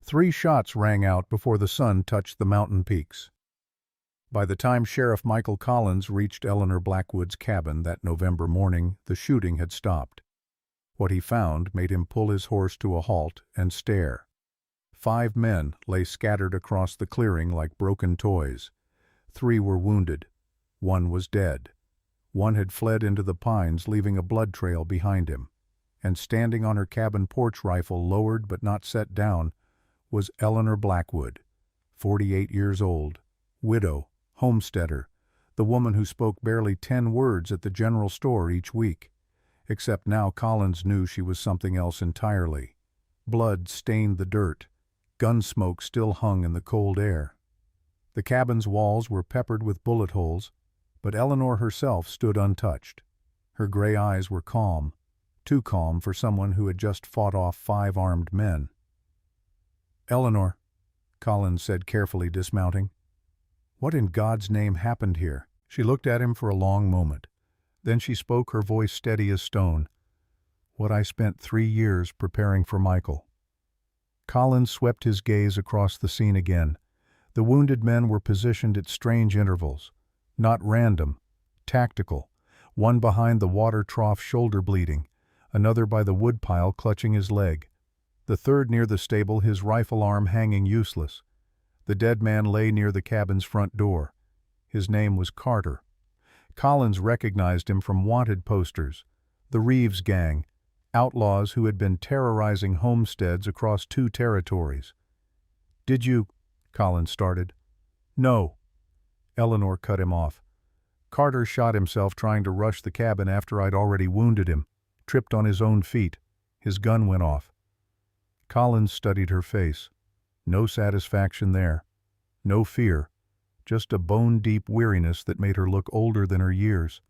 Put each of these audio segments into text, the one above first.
3 shots rang out before the sun touched the mountain peaks. By the time Sheriff Michael Collins reached Eleanor Blackwood's cabin that November morning, the shooting had stopped. What he found made him pull his horse to a halt and stare. 5 men lay scattered across the clearing like broken toys. 3 were wounded. 1 was dead. 1 had fled into the pines, leaving a blood trail behind him. And standing on her cabin porch, rifle lowered but not set down, was Eleanor Blackwood, 48 years old, widow, homesteader, the woman who spoke barely 10 words at the general store each week. Except now Collins knew she was something else entirely. Blood stained the dirt. Gun smoke still hung in the cold air. The cabin's walls were peppered with bullet holes, but Eleanor herself stood untouched. Her gray eyes were calm, too calm for someone who had just fought off 5 armed men. "Eleanor," Collins said carefully, dismounting. "What in God's name happened here?" She looked at him for a long moment. Then she spoke, her voice steady as stone. "What I spent 3 years preparing for Michael." Collins swept his gaze across the scene again. The wounded men were positioned at strange intervals. Not random, tactical. One behind the water trough, shoulder bleeding. Another by the woodpile, clutching his leg. The third near the stable, his rifle arm hanging useless. The dead man lay near the cabin's front door. His name was Carter. Collins recognized him from wanted posters. The Reeves gang, outlaws who had been terrorizing homesteads across 2 territories. "Did you—" Collins started. "No." Eleanor cut him off. "Carter shot himself trying to rush the cabin after I'd already wounded him. Tripped on his own feet. His gun went off." Collins studied her face. No satisfaction there. No fear. Just a bone-deep weariness that made her look older than her years.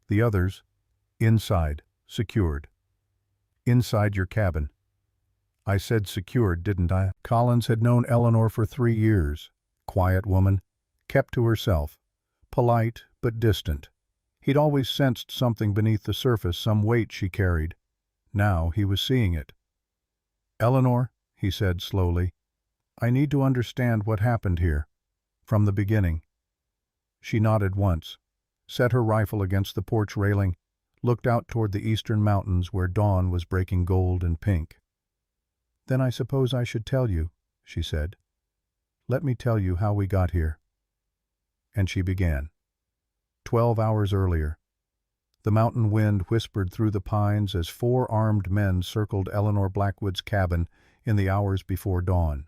"The others, inside, secured." "Inside your cabin." "I said secured, didn't I?" Collins had known Eleanor for 3 years. Quiet woman, kept to herself, polite but distant. He'd always sensed something beneath the surface, some weight she carried. Now he was seeing it. "Eleanor," he said slowly, "I need to understand what happened here. From the beginning." She nodded once, set her rifle against the porch railing, looked out toward the eastern mountains where dawn was breaking gold and pink. "Then I suppose I should tell you," she said. "Let me tell you how we got here." And she began. 12 hours earlier. The mountain wind whispered through the pines as 4 armed men circled Eleanor Blackwood's cabin in the hours before dawn.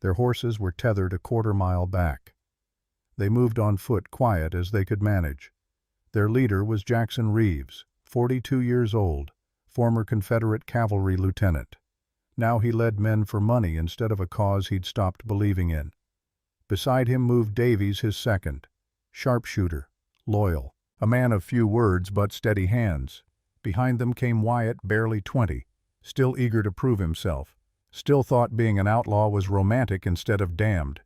Their horses were tethered a quarter-mile back. They moved on foot, quiet as they could manage. Their leader was Jackson Reeves, 42 years old, former Confederate cavalry lieutenant. Now he led men for money instead of a cause he'd stopped believing in. Beside him moved Davies, his second, sharpshooter, loyal, a man of few words but steady hands. Behind them came Wyatt, barely 20, still eager to prove himself, still thought being an outlaw was romantic instead of damned,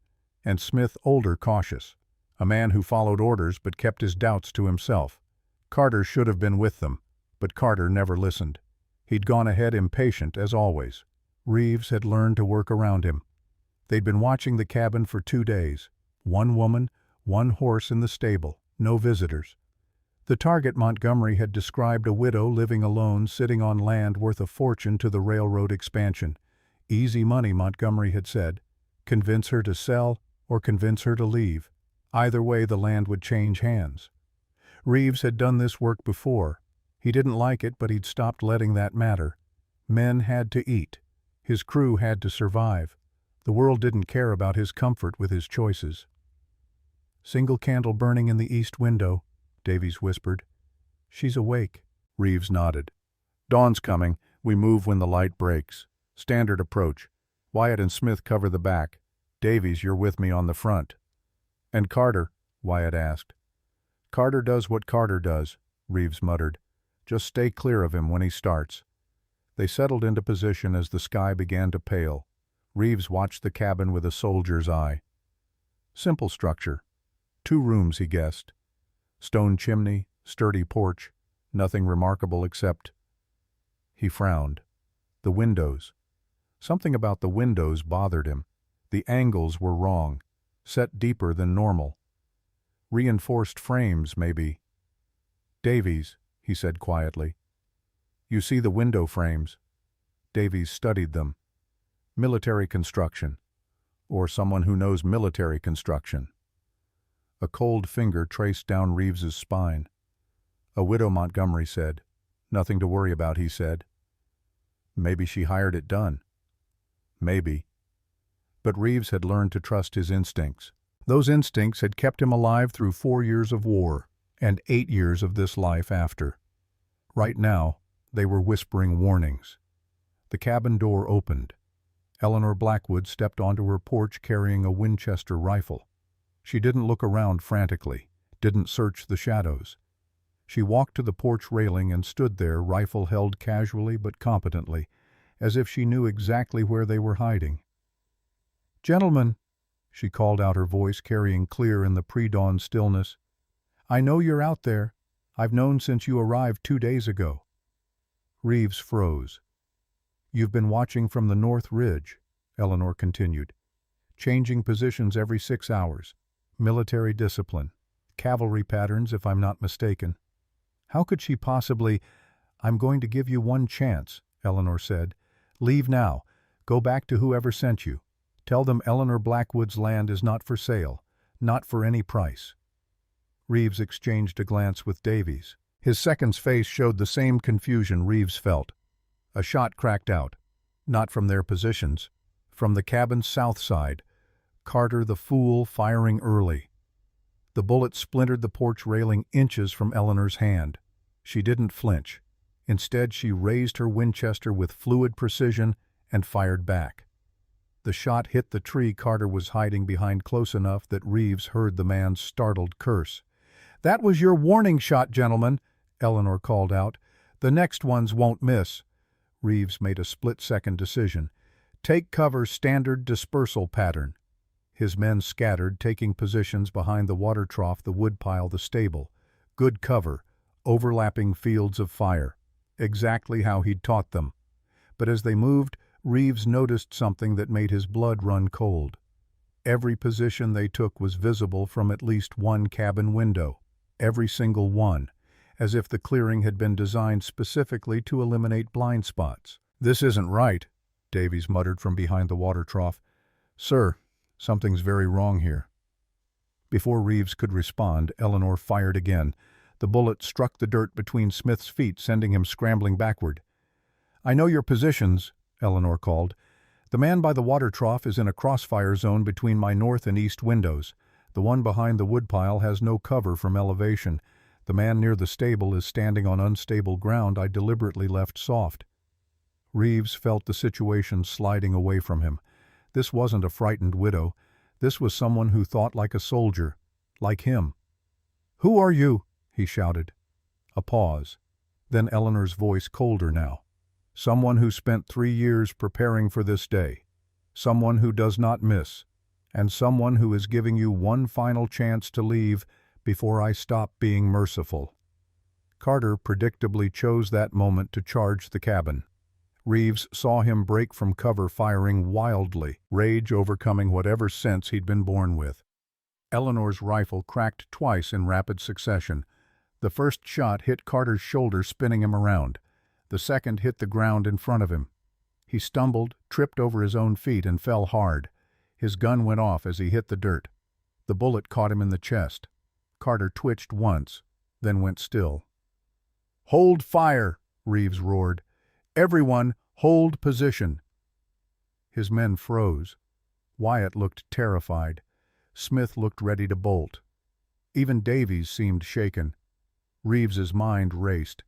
and Smith, older, cautious, a man who followed orders but kept his doubts to himself. Carter should have been with them, but Carter never listened. He'd gone ahead impatient, as always. Reeves had learned to work around him. They'd been watching the cabin for 2 days. 1 woman, 1 horse in the stable, no visitors. The target, Montgomery, had described a widow living alone, sitting on land worth a fortune to the railroad expansion. Easy money, Montgomery had said. Convince her to sell or convince her to leave. Either way, the land would change hands. Reeves had done this work before. He didn't like it, but he'd stopped letting that matter. Men had to eat. His crew had to survive. The world didn't care about his comfort with his choices. "Single candle burning in the east window," Davies whispered. "She's awake." Reeves nodded. "Dawn's coming. We move when the light breaks. Standard approach. Wyatt and Smith cover the back. Davies, you're with me on the front." "And Carter?" Wyatt asked. "Carter does what Carter does," Reeves muttered. "Just stay clear of him when he starts." They settled into position as the sky began to pale. Reeves watched the cabin with a soldier's eye. Simple structure. 2 rooms, he guessed. Stone chimney, sturdy porch, nothing remarkable except... He frowned. The windows. Something about the windows bothered him. The angles were wrong, set deeper than normal. Reinforced frames, maybe. "Davies," he said quietly. "You see the window frames?" Davies studied them. "Military construction. Or someone who knows military construction." A cold finger traced down Reeves's spine. "A widow," Montgomery said. "Nothing to worry about," he said. Maybe she hired it done. Maybe. But Reeves had learned to trust his instincts. Those instincts had kept him alive through 4 years of war and 8 years of this life after. Right now, they were whispering warnings. The cabin door opened. Eleanor Blackwood stepped onto her porch carrying a Winchester rifle. She didn't look around frantically, didn't search the shadows. She walked to the porch railing and stood there, rifle held casually but competently, as if she knew exactly where they were hiding. "Gentlemen," she called out, her voice carrying clear in the pre-dawn stillness. "I know you're out there. I've known since you arrived 2 days ago." Reeves froze. "You've been watching from the North Ridge," Eleanor continued. "Changing positions every 6 hours. Military discipline. Cavalry patterns, if I'm not mistaken." How could she possibly— "I'm going to give you one chance," Eleanor said. "Leave now. Go back to whoever sent you. Tell them Eleanor Blackwood's land is not for sale. Not for any price." Reeves exchanged a glance with Davies. His second's face showed the same confusion Reeves felt. A shot cracked out. Not from their positions. From the cabin's south side. Carter the fool firing early. The bullet splintered the porch railing inches from Eleanor's hand. She didn't flinch. Instead, she raised her Winchester with fluid precision and fired back. The shot hit the tree Carter was hiding behind close enough that Reeves heard the man's startled curse. "That was your warning shot, gentlemen," Eleanor called out. "The next ones won't miss." Reeves made a split-second decision. "Take cover, standard dispersal pattern." His men scattered, taking positions behind the water trough, the woodpile, the stable. Good cover, overlapping fields of fire. Exactly how he'd taught them. But as they moved, Reeves noticed something that made his blood run cold. Every position they took was visible from at least one cabin window. Every single one. As if the clearing had been designed specifically to eliminate blind spots. "This isn't right," Davies muttered from behind the water trough. "Sir, something's very wrong here." Before Reeves could respond, Eleanor fired again. The bullet struck the dirt between Smith's feet, sending him scrambling backward. "I know your positions," Eleanor called. "The man by the water trough is in a crossfire zone between my north and east windows. The one behind the woodpile has no cover from elevation. The man near the stable is standing on unstable ground I deliberately left soft." Reeves felt the situation sliding away from him. This wasn't a frightened widow. This was someone who thought like a soldier. Like him. "Who are you?" he shouted. A pause. Then Eleanor's voice, colder now. "Someone who spent 3 years preparing for this day. Someone who does not miss. And someone who is giving you one final chance to leave before I stop being merciful." Carter predictably chose that moment to charge the cabin. Reeves saw him break from cover, firing wildly, rage overcoming whatever sense he'd been born with. Eleanor's rifle cracked twice in rapid succession. The first shot hit Carter's shoulder, spinning him around. The second hit the ground in front of him. He stumbled, tripped over his own feet, and fell hard. His gun went off as he hit the dirt. The bullet caught him in the chest. Carter twitched once, then went still. "Hold fire!" Reeves roared. "Everyone, hold position!" His men froze. Wyatt looked terrified. Smith looked ready to bolt. Even Davies seemed shaken. Reeves's mind raced.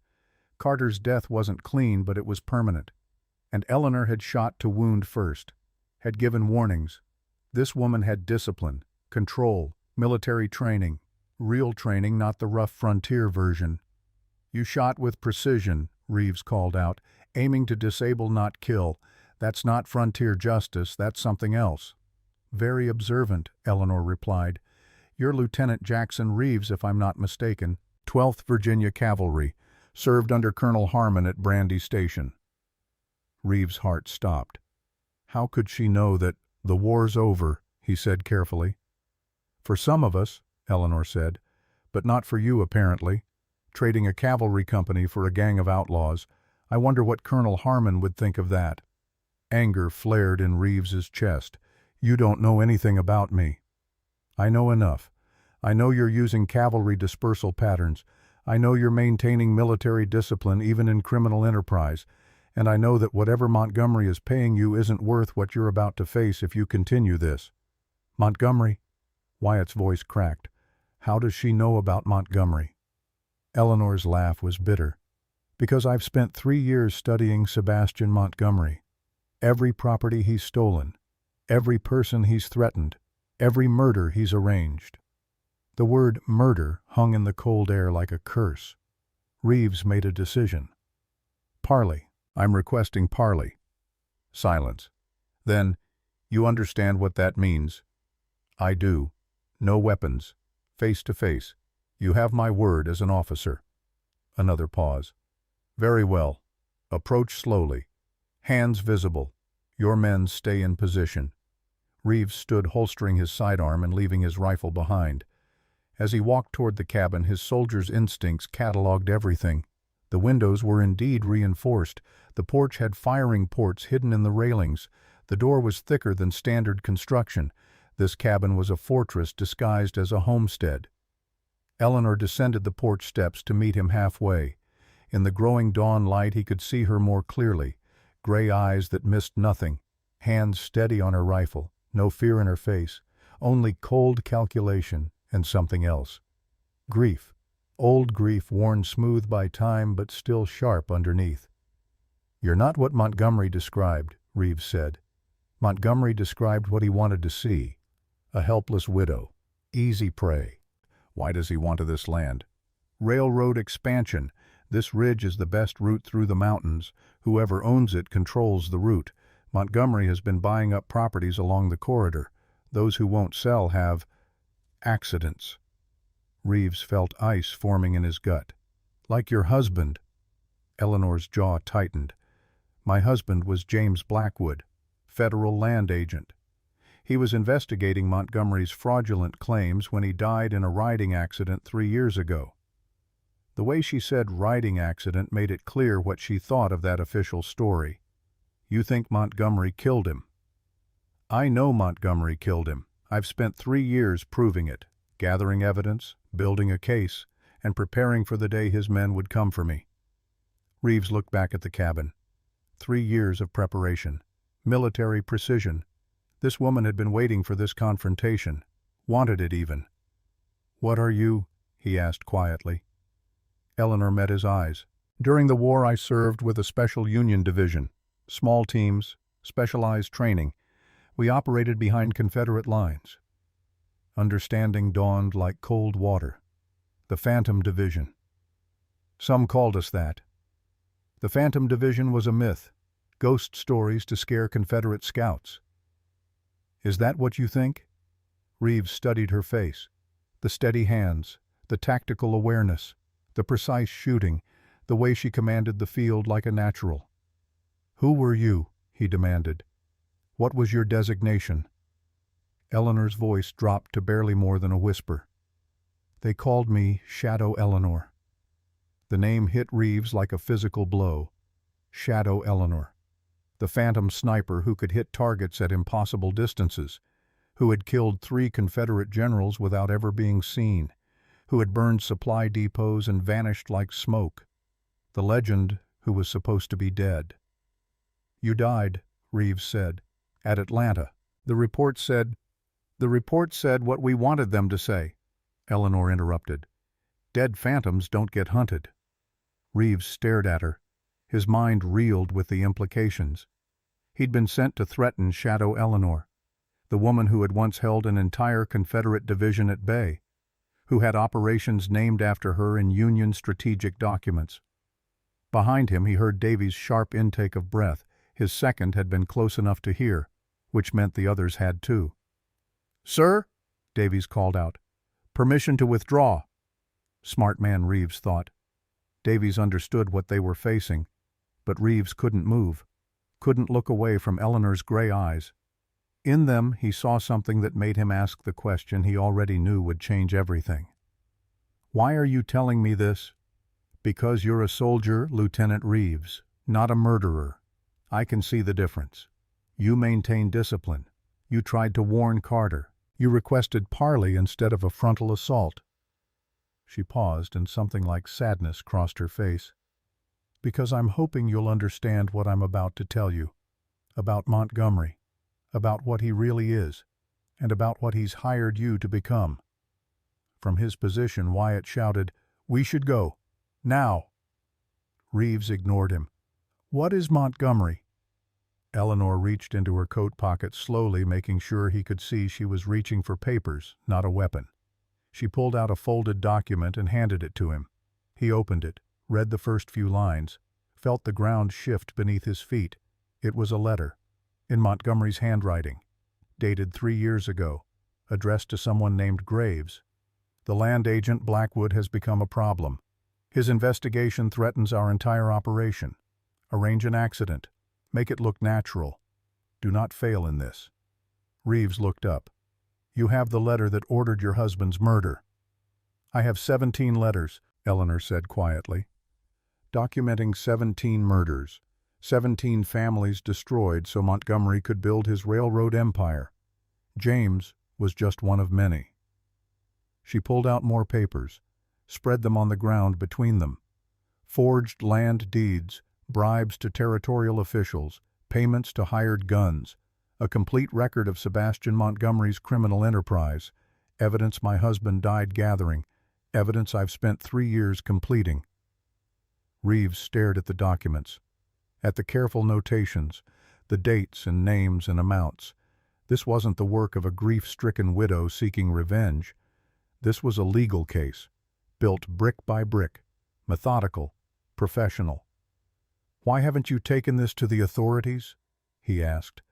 Carter's death wasn't clean, but it was permanent. And Eleanor had shot to wound first. Had given warnings. This woman had discipline, control, military training. Real training, not the rough frontier version. "You shot with precision," Reeves called out, "aiming to disable, not kill. That's not frontier justice, that's something else." "Very observant," Eleanor replied. "You're Lieutenant Jackson Reeves, if I'm not mistaken. 12th Virginia Cavalry, served under Colonel Harmon at Brandy Station." Reeves' heart stopped. How could she know that the war's over, he said carefully. For some of us, Eleanor said, but not for you apparently. Trading a cavalry company for a gang of outlaws. I wonder what Colonel Harmon would think of that. Anger flared in Reeves's chest. You don't know anything about me. I know enough. I know you're using cavalry dispersal patterns. I know you're maintaining military discipline even in criminal enterprise. And I know that whatever Montgomery is paying you isn't worth what you're about to face if you continue this. Montgomery? Wyatt's voice cracked. How does she know about Montgomery? Eleanor's laugh was bitter. Because I've spent 3 years studying Sebastian Montgomery. Every property he's stolen, every person he's threatened, every murder he's arranged. The word murder hung in the cold air like a curse. Reeves made a decision. Parley. I'm requesting parley. Silence. Then, you understand what that means? I do. No weapons. Face to face. You have my word as an officer. Another pause. Very well. Approach slowly. Hands visible. Your men stay in position. Reeves stood holstering his sidearm and leaving his rifle behind. As he walked toward the cabin, his soldier's instincts catalogued everything. The windows were indeed reinforced. The porch had firing ports hidden in the railings. The door was thicker than standard construction. This cabin was a fortress disguised as a homestead. Eleanor descended the porch steps to meet him halfway. In the growing dawn light he could see her more clearly. Gray eyes that missed nothing, hands steady on her rifle, no fear in her face, only cold calculation and something else. Grief. Old grief worn smooth by time but still sharp underneath. You're not what Montgomery described, Reeves said. Montgomery described what he wanted to see. A helpless widow. Easy prey. Why does he want this land? Railroad expansion. This ridge is the best route through the mountains. Whoever owns it controls the route. Montgomery has been buying up properties along the corridor. Those who won't sell have accidents. Reeves felt ice forming in his gut. Like your husband. Eleanor's jaw tightened. My husband was James Blackwood, federal land agent. He was investigating Montgomery's fraudulent claims when he died in a riding accident 3 years ago. The way she said riding accident made it clear what she thought of that official story. You think Montgomery killed him? I know Montgomery killed him. I've spent 3 years proving it, gathering evidence, building a case, and preparing for the day his men would come for me. Reeves looked back at the cabin. 3 years of preparation. Military precision. This woman had been waiting for this confrontation. Wanted it even. What are you? He asked quietly. Eleanor met his eyes. During the war I served with a special Union division. Small teams, specialized training. We operated behind Confederate lines. Understanding dawned like cold water. The Phantom Division. Some called us that. The Phantom Division was a myth. Ghost stories to scare Confederate scouts. Is that what you think? Reeves studied her face. The steady hands, the tactical awareness, the precise shooting, the way she commanded the field like a natural. Who were you? He demanded. What was your designation? Eleanor's voice dropped to barely more than a whisper. They called me Shadow Eleanor. The name hit Reeves like a physical blow. Shadow Eleanor. The phantom sniper who could hit targets at impossible distances, who had killed 3 Confederate generals without ever being seen, who had burned supply depots and vanished like smoke. The legend who was supposed to be dead. You died, Reeves said, at Atlanta. The report said what we wanted them to say. Eleanor interrupted. Dead phantoms don't get hunted. Reeves stared at her. His mind reeled with the implications. He'd been sent to threaten Shadow Eleanor, the woman who had once held an entire Confederate division at bay, who had operations named after her in Union strategic documents. Behind him he heard Davy's sharp intake of breath. His second had been close enough to hear, which meant the others had too. Sir, Davies called out. Permission to withdraw. Smart man, Reeves thought. Davies understood what they were facing, but Reeves couldn't move, couldn't look away from Eleanor's gray eyes. In them, he saw something that made him ask the question he already knew would change everything. "Why are you telling me this?" "Because you're a soldier, Lieutenant Reeves, not a murderer. I can see the difference. You maintained discipline. You tried to warn Carter. You requested parley instead of a frontal assault." She paused, and something like sadness crossed her face. "Because I'm hoping you'll understand what I'm about to tell you. About Montgomery. About what he really is. And about what he's hired you to become." From his position, Wyatt shouted, "We should go. Now!" Reeves ignored him. "What is Montgomery?" Eleanor reached into her coat pocket slowly, making sure he could see she was reaching for papers, not a weapon. She pulled out a folded document and handed it to him. He opened it, read the first few lines, felt the ground shift beneath his feet. It was a letter, in Montgomery's handwriting, dated 3 years ago, addressed to someone named Graves. "The land agent Blackwood has become a problem. His investigation threatens our entire operation. Arrange an accident. Make it look natural. Do not fail in this." Reeves looked up. "You have the letter that ordered your husband's murder." "I have 17 letters," Eleanor said quietly. "Documenting 17 murders. 17 families destroyed so Montgomery could build his railroad empire. James was just one of many." She pulled out more papers, spread them on the ground between them. Forged land deeds, bribes to territorial officials, payments to hired guns, a complete record of Sebastian Montgomery's criminal enterprise, evidence my husband died gathering, evidence I've spent 3 years completing. Reeves stared at the documents, at the careful notations, the dates and names and amounts. This wasn't the work of a grief-stricken widow seeking revenge. This was a legal case, built brick by brick, methodical, professional. "Why haven't you taken this to the authorities?" he asked.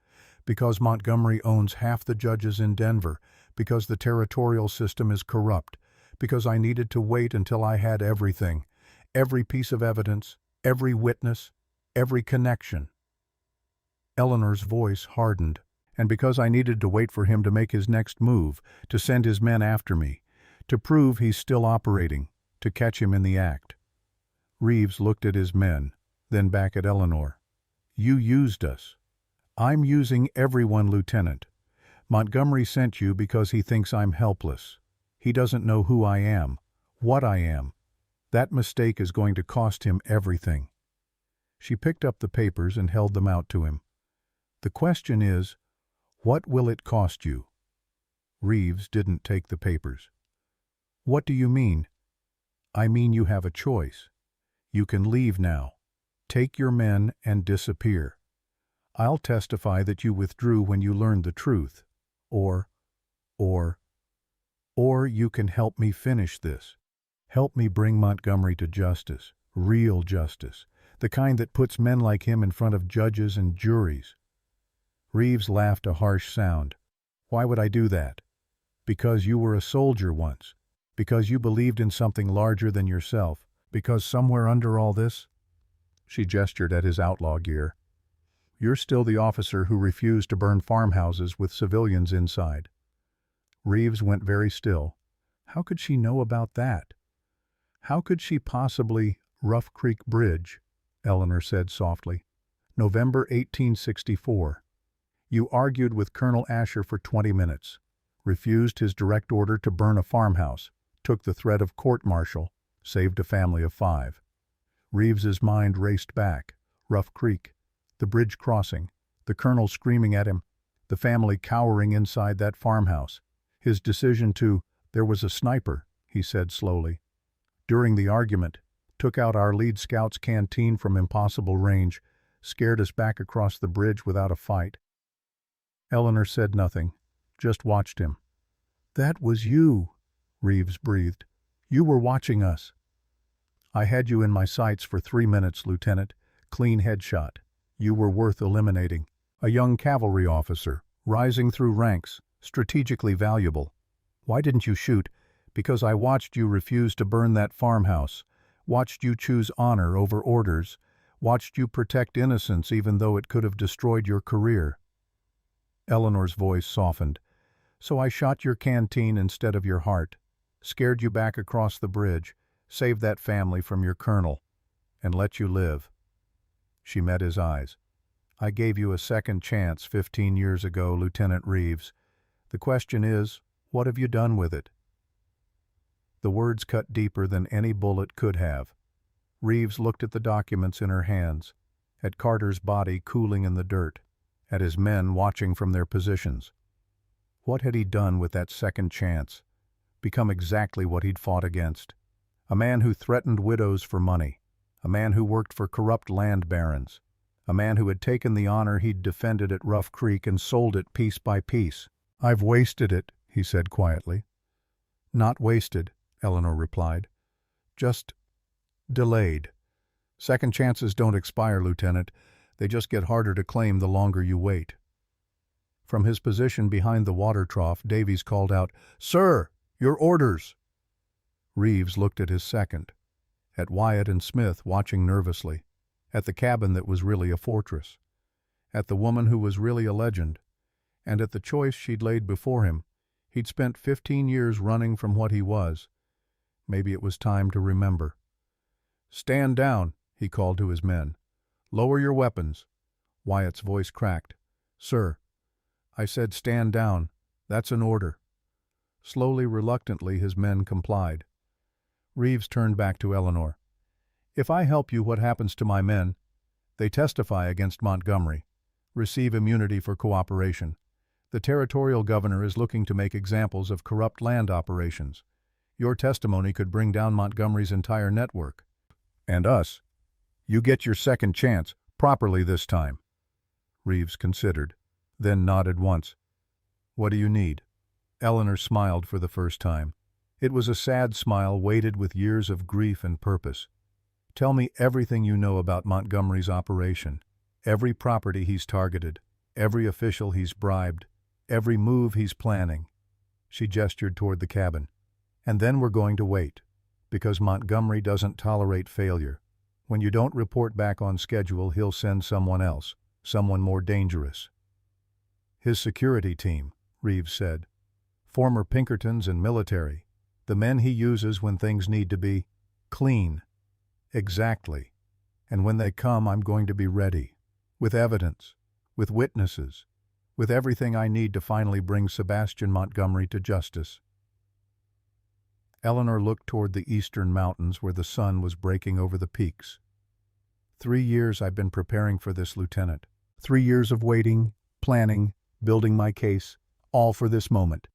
"Because Montgomery owns half the judges in Denver, because the territorial system is corrupt, because I needed to wait until I had everything, every piece of evidence, every witness, every connection." Eleanor's voice hardened. "And because I needed to wait for him to make his next move, to send his men after me, to prove he's still operating, to catch him in the act." Reeves looked at his men, then back at Eleanor. "You used us. I'm using everyone, Lieutenant. Montgomery sent you because he thinks I'm helpless. He doesn't know who I am, what I am. That mistake is going to cost him everything." She picked up the papers and held them out to him. "The question is, what will it cost you?" Reeves didn't take the papers. "What do you mean?" "I mean you have a choice. You can leave now. Take your men and disappear. I'll testify that you withdrew when you learned the truth. Or you can help me finish this. Help me bring Montgomery to justice, real justice, the kind that puts men like him in front of judges and juries." Reeves laughed a harsh sound. "Why would I do that?" "Because you were a soldier once. Because you believed in something larger than yourself. Because somewhere under all this—" She gestured at his outlaw gear. "You're still the officer who refused to burn farmhouses with civilians inside." Reeves went very still. How could she know about that? How could she possibly— "Rough Creek Bridge," Eleanor said softly. "November 1864. You argued with Colonel Asher for 20 minutes. Refused his direct order to burn a farmhouse. Took the threat of court-martial. Saved a family of 5. Reeves's mind raced back. Rough Creek. The bridge crossing. The colonel screaming at him. The family cowering inside that farmhouse. His decision to— "There was a sniper," he said slowly. "During the argument. Took out our lead scout's canteen from impossible range. Scared us back across the bridge without a fight." Eleanor said nothing, just watched him. "That was you," Reeves breathed. "You were watching us." "I had you in my sights for 3 minutes, Lieutenant. Clean headshot. You were worth eliminating. A young cavalry officer, rising through ranks, strategically valuable. Why didn't you shoot? Because I watched you refuse to burn that farmhouse. Watched you choose honor over orders. Watched you protect innocence even though it could have destroyed your career." Eleanor's voice softened. "So I shot your canteen instead of your heart, scared you back across the bridge, saved that family from your colonel, and let you live." She met his eyes. "I gave you a second chance 15 years ago, Lieutenant Reeves. The question is, what have you done with it?" The words cut deeper than any bullet could have. Reeves looked at the documents in her hands, at Carter's body cooling in the dirt, at his men watching from their positions. What had he done with that second chance? Become exactly what he'd fought against. A man who threatened widows for money. A man who worked for corrupt land barons. A man who had taken the honor he'd defended at Rough Creek and sold it piece by piece. "I've wasted it," he said quietly. "Not wasted," Eleanor replied. "Just delayed. Second chances don't expire, Lieutenant. They just get harder to claim the longer you wait." From his position behind the water trough, Davies called out, "Sir, your orders!" Reeves looked at his second, at Wyatt and Smith watching nervously, at the cabin that was really a fortress, at the woman who was really a legend, and at the choice she'd laid before him. He'd spent 15 years running from what he was. Maybe it was time to remember. "Stand down," he called to his men. "Lower your weapons." Wyatt's voice cracked. "Sir, I said stand down. That's an order." Slowly, reluctantly, his men complied. Reeves turned back to Eleanor. "If I help you, what happens to my men? They testify against Montgomery. Receive immunity for cooperation. The territorial governor is looking to make examples of corrupt land operations. Your testimony could bring down Montgomery's entire network. And us. You get your second chance, properly this time." Reeves considered, then nodded once. "What do you need?" Eleanor smiled for the first time. It was a sad smile weighted with years of grief and purpose. "Tell me everything you know about Montgomery's operation. Every property he's targeted, every official he's bribed, every move he's planning." She gestured toward the cabin. "And then we're going to wait, because Montgomery doesn't tolerate failure. When you don't report back on schedule, he'll send someone else, someone more dangerous." "His security team," Reeves said. "Former Pinkertons and military. The men he uses when things need to be clean." "Exactly. And when they come, I'm going to be ready. With evidence, with witnesses, with everything I need to finally bring Sebastian Montgomery to justice." Eleanor looked toward the eastern mountains where the sun was breaking over the peaks. 3 years I've been preparing for this, Lieutenant. 3 years of waiting, planning, building my case, all for this moment."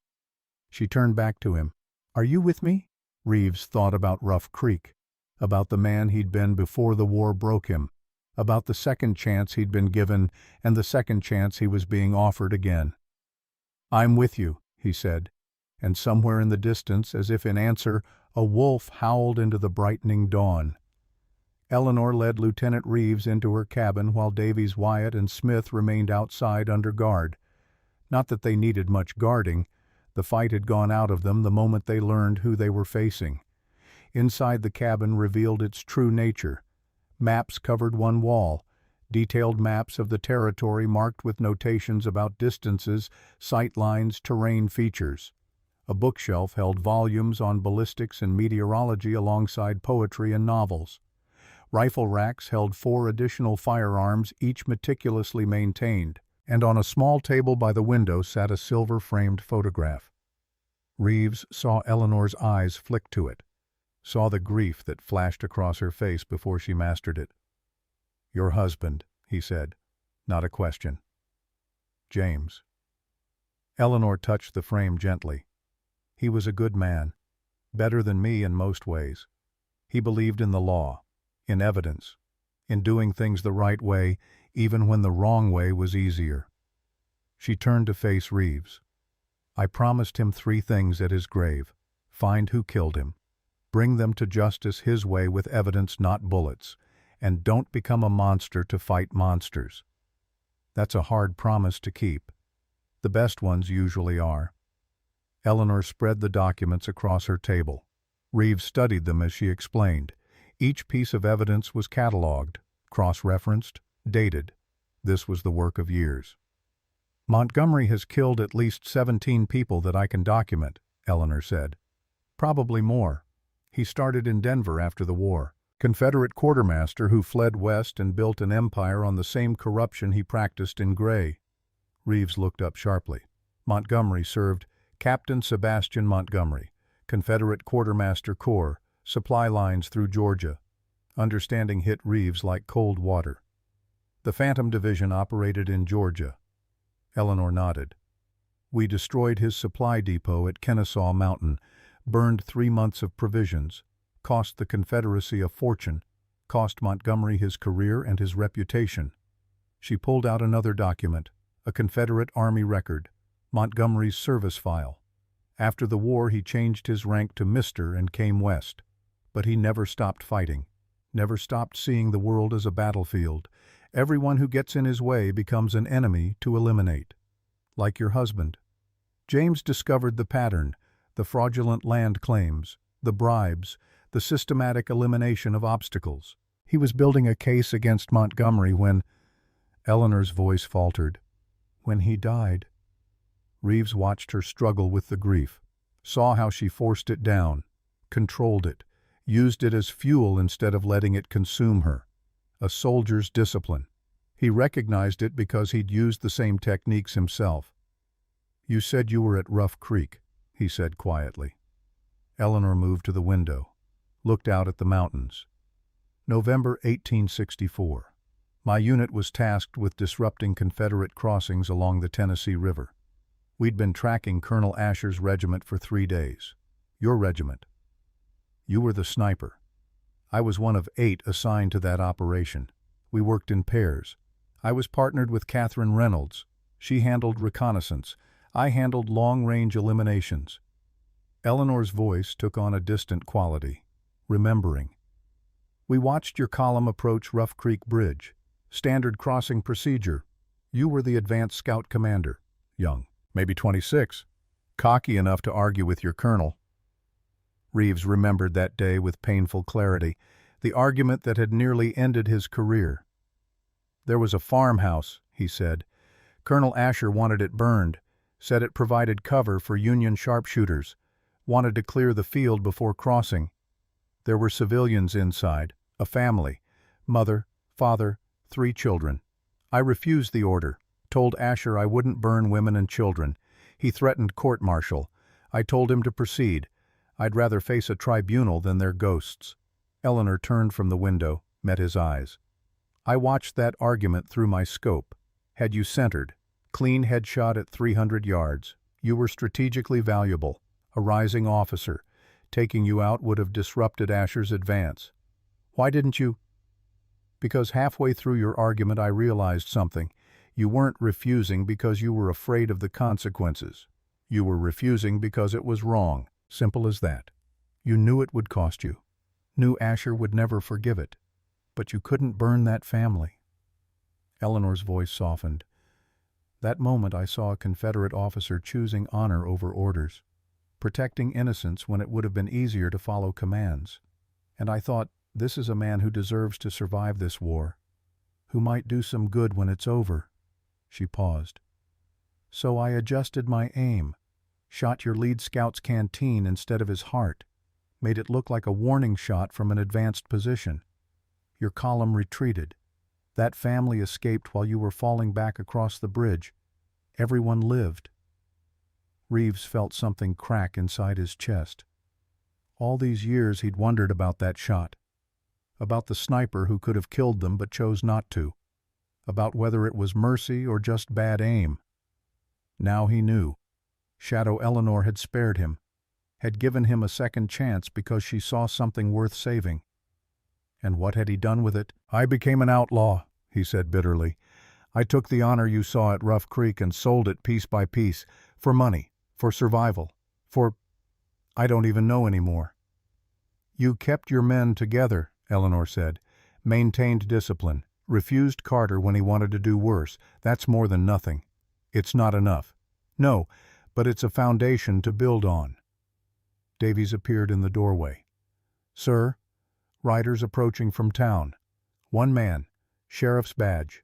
She turned back to him. "Are you with me?" Reeves thought about Rough Creek, about the man he'd been before the war broke him, about the second chance he'd been given and the second chance he was being offered again. "I'm with you," he said, and somewhere in the distance, as if in answer, a wolf howled into the brightening dawn. Eleanor led Lieutenant Reeves into her cabin while Davies, Wyatt, and Smith remained outside under guard. Not that they needed much guarding. The fight had gone out of them the moment they learned who they were facing. Inside the cabin revealed its true nature. Maps covered one wall, detailed maps of the territory marked with notations about distances, sight lines, terrain features. A bookshelf held volumes on ballistics and meteorology alongside poetry and novels. Rifle racks held 4 additional firearms, each meticulously maintained, and on a small table by the window sat a silver-framed photograph. Reeves saw Eleanor's eyes flick to it, saw the grief that flashed across her face before she mastered it. "Your husband," he said, not a question. "James." Eleanor touched the frame gently. "He was a good man, better than me in most ways. He believed in the law, in evidence, in doing things the right way, even when the wrong way was easier." She turned to face Reeves. "I promised him 3 things at his grave. Find who killed him. Bring them to justice his way with evidence, not bullets. And don't become a monster to fight monsters." That's a hard promise to keep. The best ones usually are. Eleanor spread the documents across her table. Reeves studied them as she explained. Each piece of evidence was catalogued, Cross-referenced, dated. This was the work of years. Montgomery has killed at least 17 people that I can document, Eleanor said. Probably more. He started in Denver after the war. Confederate quartermaster who fled west and built an empire on the same corruption he practiced in Gray. Reeves looked up sharply. Montgomery served Captain Sebastian Montgomery, Confederate Quartermaster Corps, supply lines through Georgia. Understanding hit Reeves like cold water. The Phantom Division operated in Georgia. Eleanor nodded. We destroyed his supply depot at Kennesaw Mountain, burned 3 months of provisions, cost the Confederacy a fortune, cost Montgomery his career and his reputation. She pulled out another document, a Confederate Army record, Montgomery's service file. After the war he changed his rank to Mr. and came west. But he never stopped fighting, never stopped seeing the world as a battlefield. Everyone who gets in his way becomes an enemy to eliminate. Like your husband. James discovered the pattern, the fraudulent land claims, the bribes, the systematic elimination of obstacles. He was building a case against Montgomery when Eleanor's voice faltered. When he died. Reeves watched her struggle with the grief, saw how she forced it down, controlled it, used it as fuel instead of letting it consume her. A soldier's discipline. He recognized it because he'd used the same techniques himself. You said you were at Rough Creek, he said quietly. Eleanor moved to the window, looked out at the mountains. November 1864. My unit was tasked with disrupting Confederate crossings along the Tennessee River. We'd been tracking Colonel Asher's regiment for 3 days. Your regiment. You were the sniper. I was one of 8 assigned to that operation. We worked in pairs. I was partnered with Catherine Reynolds. She handled reconnaissance. I handled long-range eliminations. Eleanor's voice took on a distant quality, remembering. We watched your column approach Rough Creek Bridge. Standard crossing procedure. You were the advanced scout commander. Young, maybe 26. Cocky enough to argue with your colonel. Reeves remembered that day with painful clarity, the argument that had nearly ended his career. There was a farmhouse, he said. Colonel Asher wanted it burned, said it provided cover for Union sharpshooters, wanted to clear the field before crossing. There were civilians inside, a family, mother, father, 3 children. I refused the order, told Asher I wouldn't burn women and children. He threatened court-martial. I told him to proceed. I'd rather face a tribunal than their ghosts. Eleanor turned from the window, met his eyes. I watched that argument through my scope. Had you centered, clean headshot at 300 yards, you were strategically valuable, a rising officer. Taking you out would have disrupted Asher's advance. Why didn't you? Because halfway through your argument I realized something. You weren't refusing because you were afraid of the consequences. You were refusing because it was wrong. Simple as that. You knew it would cost you. Knew Asher would never forgive it. But you couldn't burn that family. Eleanor's voice softened. That moment I saw a Confederate officer choosing honor over orders, protecting innocence when it would have been easier to follow commands. And I thought, this is a man who deserves to survive this war, who might do some good when it's over. She paused. So I adjusted my aim, shot your lead scout's canteen instead of his heart, made it look like a warning shot from an advanced position. Your column retreated. That family escaped while you were falling back across the bridge. Everyone lived. Reeves felt something crack inside his chest. All these years he'd wondered about that shot, about the sniper who could have killed them but chose not to, about whether it was mercy or just bad aim. Now he knew. Shadow Eleanor had spared him, had given him a second chance because she saw something worth saving. And what had he done with it? I became an outlaw, he said bitterly. I took the honor you saw at Rough Creek and sold it piece by piece, for money, for survival, for... I don't even know anymore. You kept your men together, Eleanor said, maintained discipline, refused Carter when he wanted to do worse. That's more than nothing. It's not enough. No, but it's a foundation to build on. Davies appeared in the doorway. Sir, riders approaching from town. One man, Sheriff's badge.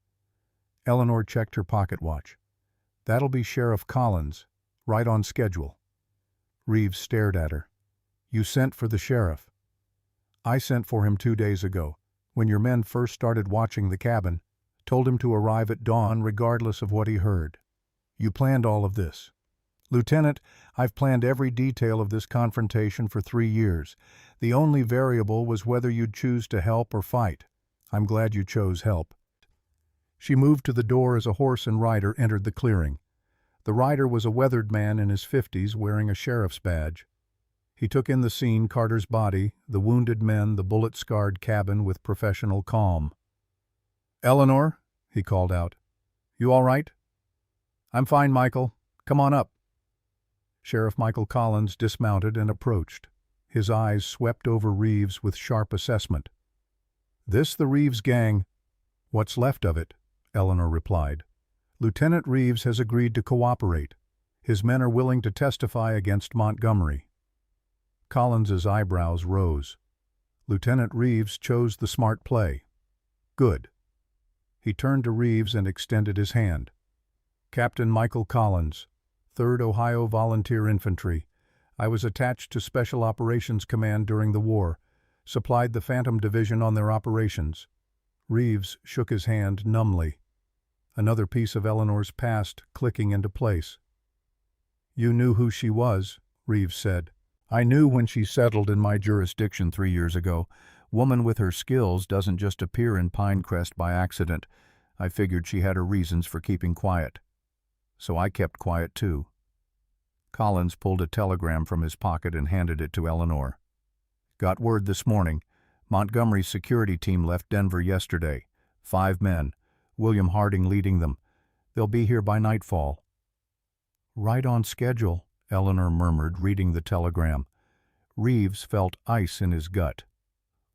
Eleanor checked her pocket watch. That'll be Sheriff Collins, right on schedule. Reeves stared at her. You sent for the sheriff. I sent for him 2 days ago, when your men first started watching the cabin, told him to arrive at dawn regardless of what he heard. You planned all of this. Lieutenant, I've planned every detail of this confrontation for 3 years. The only variable was whether you'd choose to help or fight. I'm glad you chose help. She moved to the door as a horse and rider entered the clearing. The rider was a weathered man in his 50s wearing a sheriff's badge. He took in the scene, Carter's body, the wounded men, the bullet-scarred cabin with professional calm. "Eleanor," he called out. "You all right?" "I'm fine, Michael. Come on up." Sheriff Michael Collins dismounted and approached. His eyes swept over Reeves with sharp assessment. "This the Reeves gang?" "What's left of it," Eleanor replied. "Lieutenant Reeves has agreed to cooperate. His men are willing to testify against Montgomery." Collins's eyebrows rose. Lieutenant Reeves chose the smart play. Good. He turned to Reeves and extended his hand. "Captain Michael Collins, 3rd Ohio Volunteer Infantry. I was attached to Special Operations Command during the war, supplied the Phantom Division on their operations." Reeves shook his hand numbly. Another piece of Eleanor's past clicking into place. "You knew who she was," Reeves said. "I knew when she settled in my jurisdiction 3 years ago. Woman with her skills doesn't just appear in Pinecrest by accident. I figured she had her reasons for keeping quiet. So I kept quiet too." Collins pulled a telegram from his pocket and handed it to Eleanor. "Got word this morning. Montgomery's security team left Denver yesterday. 5 men. William Harding leading them. They'll be here by nightfall." "Right on schedule," Eleanor murmured, reading the telegram. Reeves felt ice in his gut.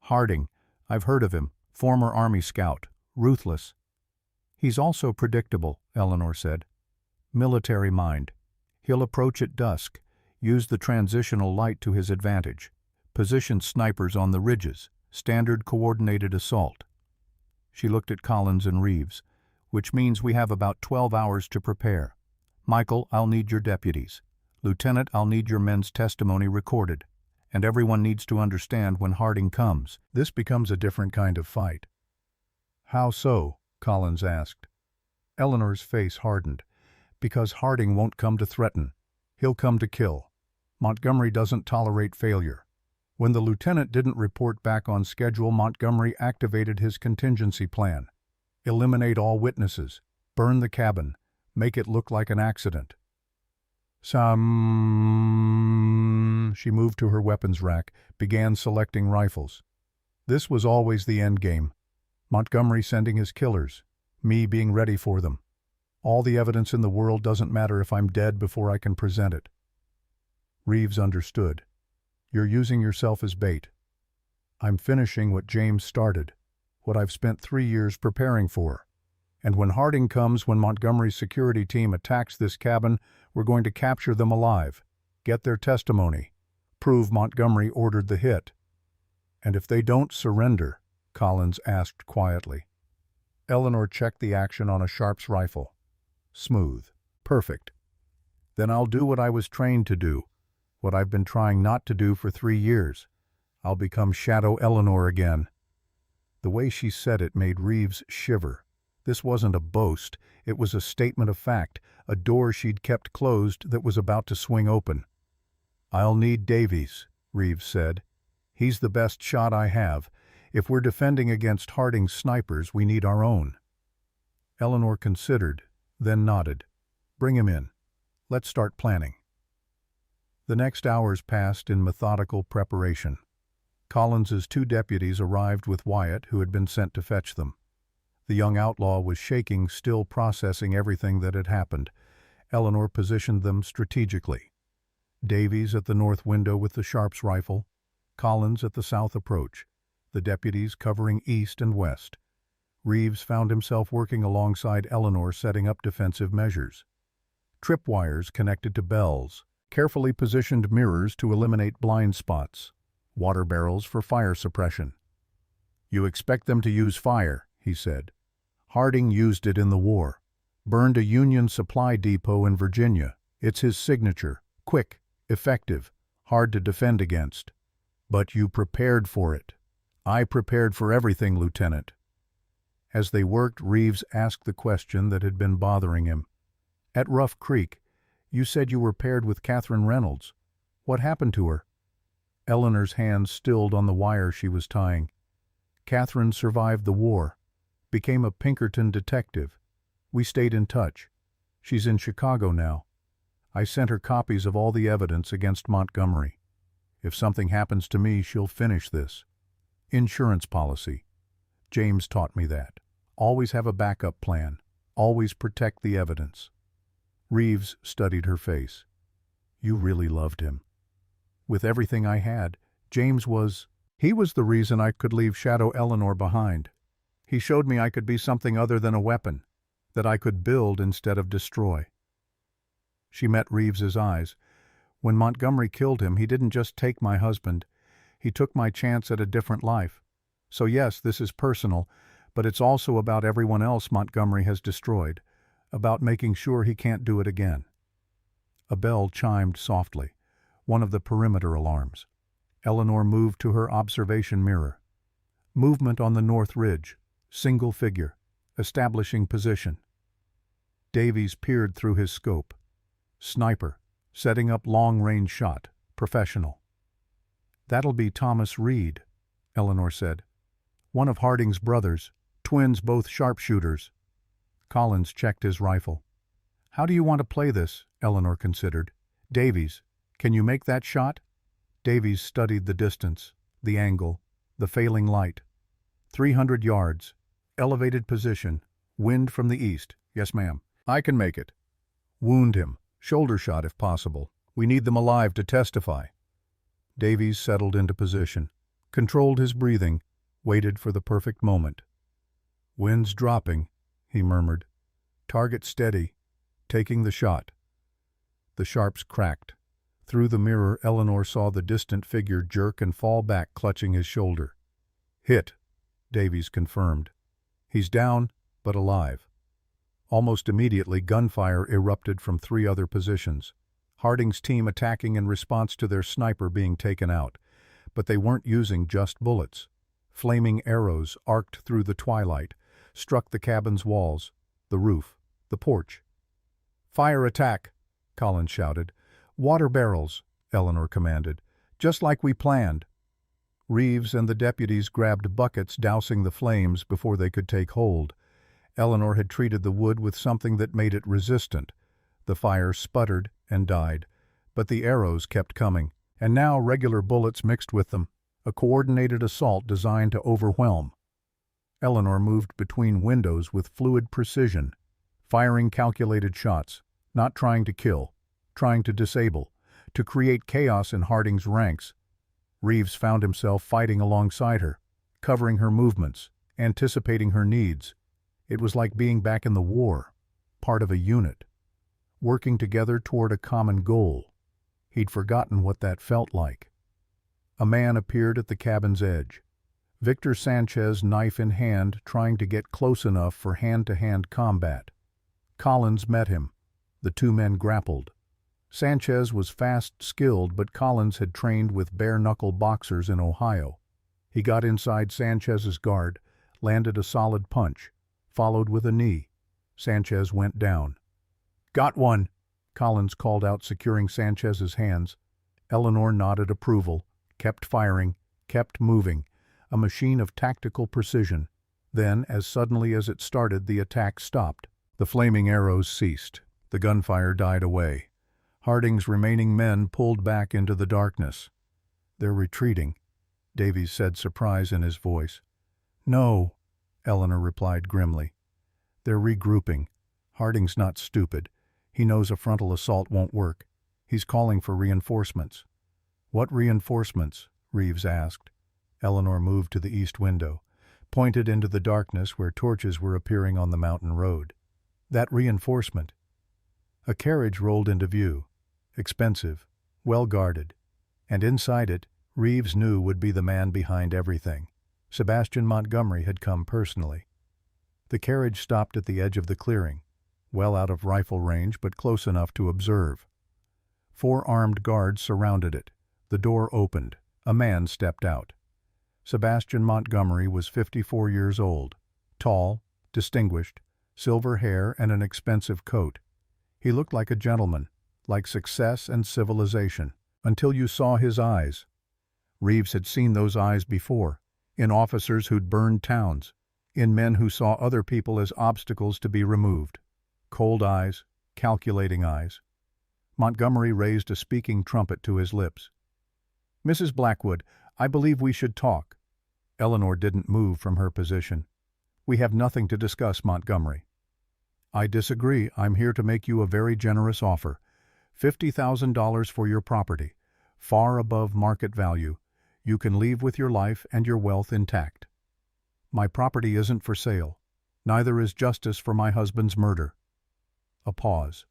"Harding, I've heard of him. Former Army scout. Ruthless." "He's also predictable," Eleanor said. "Military mind. He'll approach at dusk, use the transitional light to his advantage, position snipers on the ridges, standard coordinated assault." She looked at Collins and Reeves. "Which means we have about 12 hours to prepare. Michael, I'll need your deputies. Lieutenant, I'll need your men's testimony recorded. And everyone needs to understand when Harding comes. This becomes a different kind of fight." "How so?" Collins asked. Eleanor's face hardened. "Because Harding won't come to threaten. He'll come to kill. Montgomery doesn't tolerate failure. When the lieutenant didn't report back on schedule, Montgomery activated his contingency plan. Eliminate all witnesses. Burn the cabin. Make it look like an accident." She moved to her weapons rack, began selecting rifles. This was always the end game. Montgomery sending his killers. Me being ready for them. All the evidence in the world doesn't matter if I'm dead before I can present it. Reeves understood. "You're using yourself as bait. I'm finishing what James started, what I've spent 3 years preparing for. And when Harding comes, when Montgomery's security team attacks this cabin, we're going to capture them alive, get their testimony, prove Montgomery ordered the hit." "And if they don't surrender?" Collins asked quietly. Eleanor checked the action on a Sharp's rifle. "Smooth. Perfect. Then I'll do what I was trained to do, what I've been trying not to do for 3 years. I'll become Shadow Eleanor again." The way she said it made Reeves shiver. This wasn't a boast. It was a statement of fact, a door she'd kept closed that was about to swing open. "I'll need Davies," Reeves said. "He's the best shot I have. If we're defending against Harding's snipers, we need our own." Eleanor considered, then nodded. "Bring him in. Let's start planning." The next hours passed in methodical preparation. Collins's 2 deputies arrived with Wyatt, who had been sent to fetch them. The young outlaw was shaking, still processing everything that had happened. Eleanor positioned them strategically. Davies at the north window with the Sharp's rifle, Collins at the south approach, the deputies covering east and west. Reeves found himself working alongside Eleanor, setting up defensive measures. Tripwires connected to bells, carefully positioned mirrors to eliminate blind spots, water barrels for fire suppression. "You expect them to use fire," he said. Harding used it in the war. Burned a Union supply depot in Virginia. It's his signature. Quick, effective, hard to defend against. But you prepared for it. I prepared for everything, Lieutenant. As they worked, Reeves asked the question that had been bothering him. At Rough Creek, you said you were paired with Catherine Reynolds. What happened to her? Eleanor's hands stilled on the wire she was tying. Catherine survived the war. Became a Pinkerton detective. We stayed in touch. She's in Chicago now. I sent her copies of all the evidence against Montgomery. If something happens to me, she'll finish this. Insurance policy. James taught me that. Always have a backup plan. Always protect the evidence. Reeves studied her face. You really loved him. With everything I had, James was... He was the reason I could leave Shadow Eleanor behind. He showed me I could be something other than a weapon, that I could build instead of destroy. She met Reeves's eyes. When Montgomery killed him, he didn't just take my husband. He took my chance at a different life. So yes, this is personal, but it's also about everyone else Montgomery has destroyed, about making sure he can't do it again. A bell chimed softly, one of the perimeter alarms. Eleanor moved to her observation mirror. Movement on the north ridge, single figure, establishing position. Davies peered through his scope. Sniper, setting up long-range shot, professional. That'll be Thomas Reed, Eleanor said. One of Harding's brothers, twins both sharpshooters. Collins checked his rifle. How do you want to play this? Eleanor considered. Davies, can you make that shot? Davies studied the distance, the angle, the failing light. 300 yards, elevated position, wind from the east. Yes, ma'am. I can make it. Wound him, shoulder shot if possible. We need them alive to testify. Davies settled into position, controlled his breathing, waited for the perfect moment. Wind's dropping, he murmured. Target steady, taking the shot. The sharps cracked. Through the mirror, Eleanor saw the distant figure jerk and fall back, clutching his shoulder. Hit, Davies confirmed. He's down, but alive. Almost immediately, gunfire erupted from 3 other positions. Harding's team attacking in response to their sniper being taken out. But they weren't using just bullets. Flaming arrows arced through the twilight, struck the cabin's walls, the roof, the porch. Fire attack, Collins shouted. Water barrels, Eleanor commanded. Just like we planned. Reeves and the deputies grabbed buckets, dousing the flames before they could take hold. Eleanor had treated the wood with something that made it resistant. The fire sputtered and died, but the arrows kept coming, and now regular bullets mixed with them, a coordinated assault designed to overwhelm. Eleanor moved between windows with fluid precision, firing calculated shots, not trying to kill, trying to disable, to create chaos in Harding's ranks. Reeves found himself fighting alongside her, covering her movements, anticipating her needs. It was like being back in the war, part of a unit, working together toward a common goal. He'd forgotten what that felt like. A man appeared at the cabin's edge. Victor Sanchez, knife in hand, trying to get close enough for hand-to-hand combat. Collins met him. The 2 men grappled. Sanchez was fast, skilled, but Collins had trained with bare-knuckle boxers in Ohio. He got inside Sanchez's guard, landed a solid punch, followed with a knee. Sanchez went down. Got one, Collins called out, securing Sanchez's hands. Eleanor nodded approval, kept firing, kept moving, a machine of tactical precision. Then, as suddenly as it started, the attack stopped. The flaming arrows ceased. The gunfire died away. Harding's remaining men pulled back into the darkness. They're retreating, Davies said, surprise in his voice. No, Eleanor replied grimly. They're regrouping. Harding's not stupid. He knows a frontal assault won't work. He's calling for reinforcements. What reinforcements? Reeves asked. Eleanor moved to the east window, pointed into the darkness where torches were appearing on the mountain road. That reinforcement. A carriage rolled into view, expensive, well guarded, and inside it, Reeves knew would be the man behind everything. Sebastian Montgomery had come personally. The carriage stopped at the edge of the clearing, well out of rifle range but close enough to observe. 4 armed guards surrounded it. The door opened. A man stepped out. Sebastian Montgomery was 54 years old, tall, distinguished, silver hair and an expensive coat. He looked like a gentleman, like success and civilization, until you saw his eyes. Reeves had seen those eyes before, in officers who'd burned towns, in men who saw other people as obstacles to be removed. Cold eyes, calculating eyes. Montgomery raised a speaking trumpet to his lips. "Mrs. Blackwood, I believe we should talk." Eleanor didn't move from her position. "We have nothing to discuss, Montgomery." "I disagree. I'm here to make you a very generous offer. $50,000 for your property, far above market value. You can leave with your life and your wealth intact." "My property isn't for sale. Neither is justice for my husband's murder." A pause.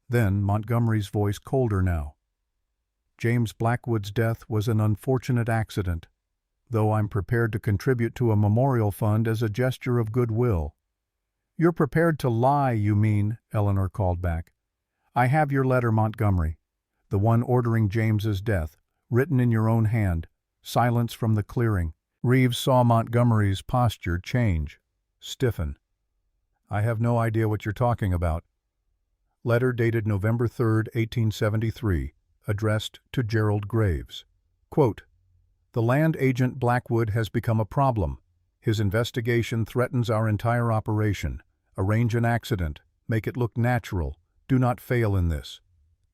Then Montgomery's voice colder now. "James Blackwood's death was an unfortunate accident, though I'm prepared to contribute to a memorial fund as a gesture of goodwill." "You're prepared to lie, you mean," Eleanor called back. "I have your letter, Montgomery, the one ordering James's death, written in your own hand. Silence from the clearing." Reeves saw Montgomery's posture change, stiffen. "I have no idea what you're talking about." Letter dated November 3, 1873, addressed to Gerald Graves. Quote, "The land agent Blackwood has become a problem. His investigation threatens our entire operation. Arrange an accident. Make it look natural. Do not fail in this."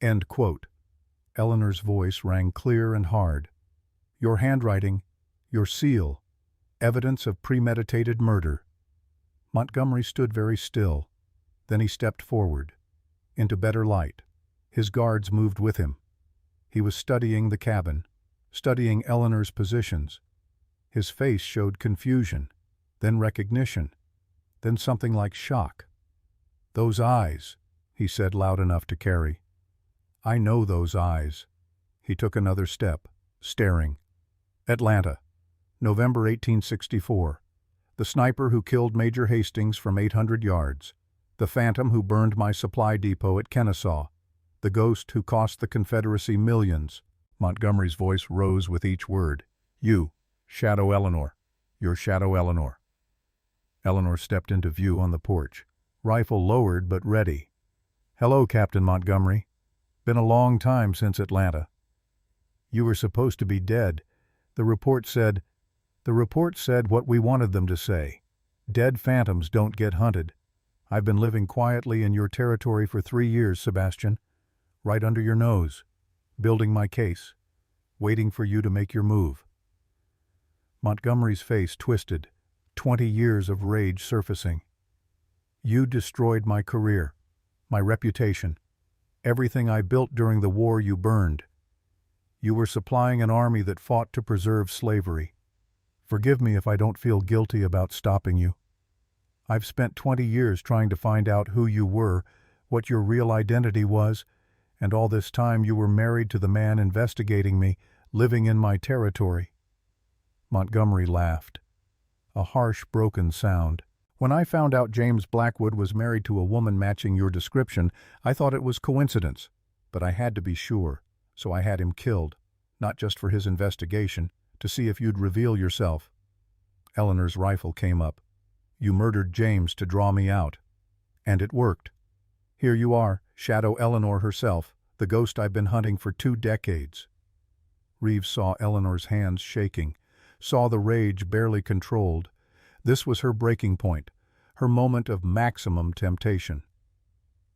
End quote. Eleanor's voice rang clear and hard. "Your handwriting, your seal, evidence of premeditated murder." Montgomery stood very still. Then he stepped forward, into better light. His guards moved with him. He was studying the cabin, studying Eleanor's positions. His face showed confusion, then recognition, then something like shock. "Those eyes," he said loud enough to carry. "I know those eyes." He took another step, staring. Atlanta, November 1864. "The sniper who killed Major Hastings from 800 yards. The phantom who burned my supply depot at Kennesaw. The ghost who cost the Confederacy millions." Montgomery's voice rose with each word. "You, Shadow Eleanor. You're Shadow Eleanor." Eleanor stepped into view on the porch, rifle lowered but ready. "Hello, Captain Montgomery. Been a long time since Atlanta." "You were supposed to be dead. The report said what we wanted them to say. Dead phantoms don't get hunted. I've been living quietly in your territory for 3 years, Sebastian. Right under your nose. Building my case. Waiting for you to make your move." Montgomery's face twisted, 20 years of rage surfacing. "You destroyed my career, my reputation. Everything I built during the war you burned. You were supplying an army that fought to preserve slavery. Forgive me if I don't feel guilty about stopping you. I've spent 20 years trying to find out who you were, what your real identity was, and all this time you were married to the man investigating me, living in my territory." Montgomery laughed. A harsh, broken sound. "When I found out James Blackwood was married to a woman matching your description, I thought it was coincidence. But I had to be sure, so I had him killed, not just for his investigation, to see if you'd reveal yourself." Eleanor's rifle came up. "You murdered James to draw me out. And it worked. Here you are, Shadow Eleanor herself, the ghost I've been hunting for 2 decades. Reeves saw Eleanor's hands shaking, saw the rage barely controlled. This was her breaking point, her moment of maximum temptation.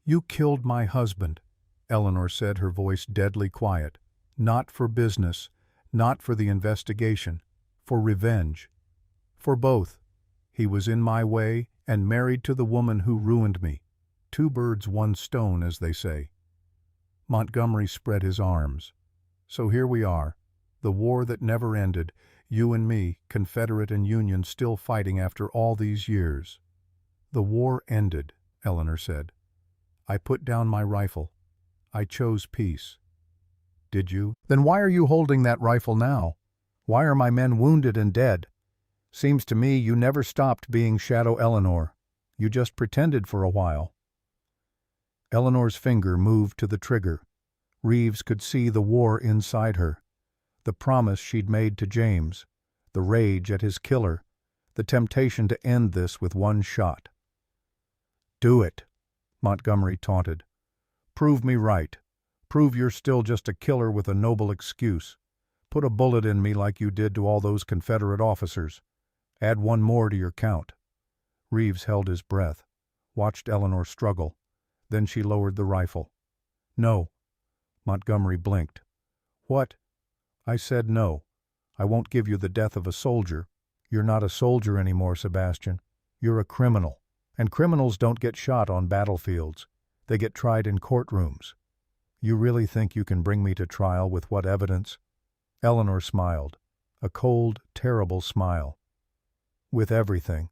"You killed my husband," Eleanor said, her voice deadly quiet. "Not for business, not for the investigation, for revenge. For both. He was in my way and married to the woman who ruined me. 2 birds, 1 stone, as they say." Montgomery spread his arms. "So here we are, the war that never ended, you and me, Confederate and Union, still fighting after all these years." "The war ended," Eleanor said. "I put down my rifle. I chose peace." "Did you? Then why are you holding that rifle now? Why are my men wounded and dead? Seems to me you never stopped being Shadow Eleanor." You just pretended for a while." Eleanor's finger moved to the trigger. Reeves could see the war inside her, the promise she'd made to James, the rage at his killer, the temptation to end this with one shot. "Do it," Montgomery taunted. "Prove me right. Prove you're still just a killer with a noble excuse. Put a bullet in me like you did to all those Confederate officers. Add one more to your count." Reeves held his breath, watched Eleanor struggle. Then she lowered the rifle. "No." Montgomery blinked. "What?" "I said no. I won't give you the death of a soldier. You're not a soldier anymore, Sebastian. You're a criminal. And criminals don't get shot on battlefields. They get tried in courtrooms. You really think you can bring me to trial with what evidence?" Eleanor smiled, a cold, terrible smile. "With everything.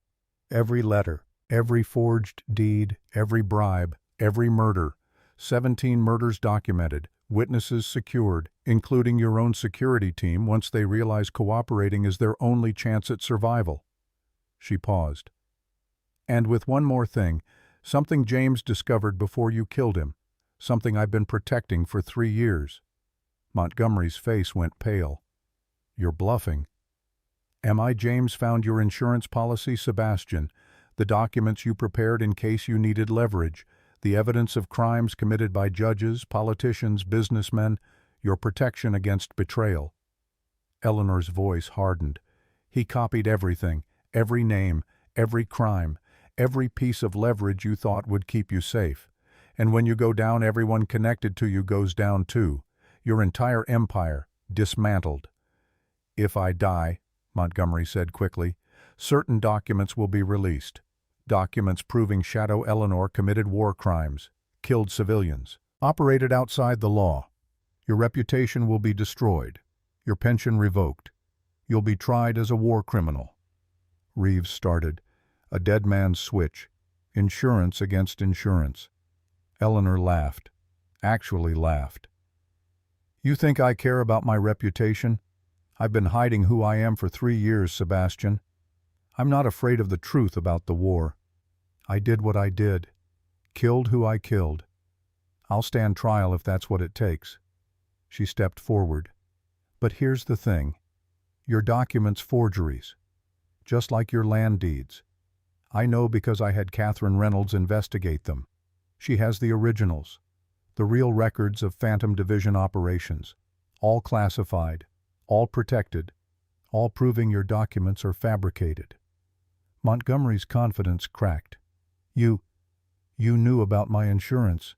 Every letter, every forged deed, every bribe, every murder. 17 murders documented, witnesses secured, including your own security team once they realize cooperating is their only chance at survival." She paused. "And with one more thing, something James discovered before you killed him, something I've been protecting for 3 years. Montgomery's face went pale. "You're bluffing." "Am I? James found your insurance policy, Sebastian, the documents you prepared in case you needed leverage, the evidence of crimes committed by judges, politicians, businessmen, your protection against betrayal." Eleanor's voice hardened. "He copied everything, every name, every crime, every piece of leverage you thought would keep you safe. And when you go down, everyone connected to you goes down too. Your entire empire, dismantled." "If I die," Montgomery said quickly, "certain documents will be released. Documents proving Shadow Eleanor committed war crimes, killed civilians, operated outside the law. Your reputation will be destroyed, your pension revoked. You'll be tried as a war criminal." Reeves started. A dead man's switch. Insurance against insurance. Eleanor laughed. Actually laughed. "You think I care about my reputation? I've been hiding who I am for 3 years, Sebastian. I'm not afraid of the truth about the war. I did what I did. Killed who I killed. I'll stand trial if that's what it takes." She stepped forward. "But here's the thing. Your documents forgeries. Just like your land deeds. I know because I had Catherine Reynolds investigate them. She has the originals. The real records of Phantom Division operations, all classified, all protected, all proving your documents are fabricated." Montgomery's confidence cracked. You knew about my insurance."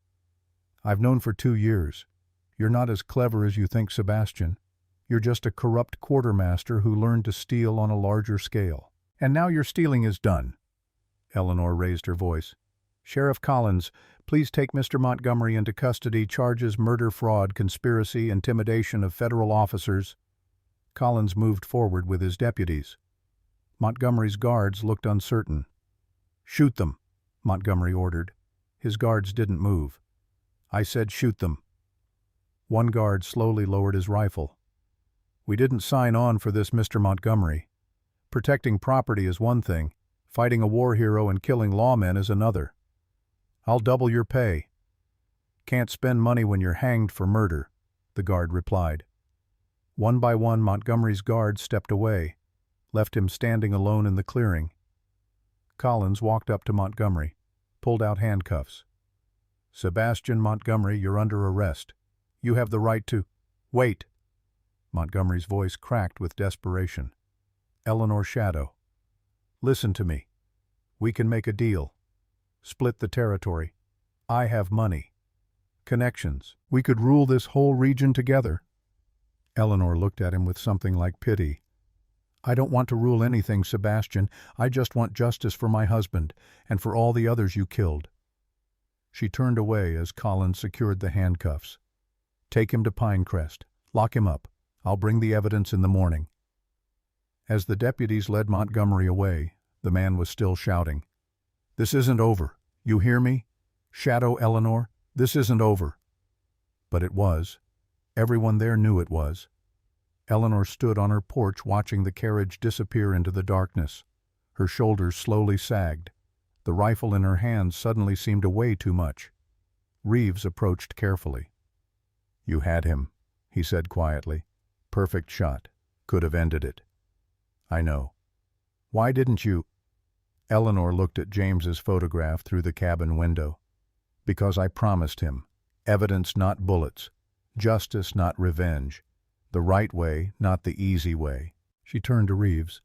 "I've known for 2 years. You're not as clever as you think, Sebastian. You're just a corrupt quartermaster who learned to steal on a larger scale. And now your stealing is done." Eleanor raised her voice. "Sheriff Collins, please take Mr. Montgomery into custody. Charges murder, fraud, conspiracy, intimidation of federal officers." Collins moved forward with his deputies. Montgomery's guards looked uncertain. "Shoot them," Montgomery ordered. His guards didn't move. "I said shoot them." One guard slowly lowered his rifle. "We didn't sign on for this, Mr. Montgomery. Protecting property is one thing. Fighting a war hero and killing lawmen is another. I'll double your pay." "Can't spend money when you're hanged for murder," the guard replied. One by one, Montgomery's guards stepped away, left him standing alone in the clearing. Collins walked up to Montgomery, pulled out handcuffs. "Sebastian Montgomery, you're under arrest. You have the right to—" "Wait!" Montgomery's voice cracked with desperation. "Eleanor Shadow, listen to me. We can make a deal. Split the territory. I have money. Connections. We could rule this whole region together." Eleanor looked at him with something like pity. "I don't want to rule anything, Sebastian. I just want justice for my husband and for all the others you killed." She turned away as Collins secured the handcuffs. "Take him to Pinecrest. Lock him up. I'll bring the evidence in the morning." As the deputies led Montgomery away, the man was still shouting. "This isn't over. You hear me? Shadow Eleanor, this isn't over." But it was. Everyone there knew it was. Eleanor stood on her porch watching the carriage disappear into the darkness. Her shoulders slowly sagged. The rifle in her hand suddenly seemed to weigh too much. Reeves approached carefully. "You had him," he said quietly. "Perfect shot. Could have ended it." "I know. Why didn't you—" Eleanor looked at James's photograph through the cabin window. "Because I promised him. Evidence, not bullets. Justice, not revenge. The right way, not the easy way." She turned to Reeves.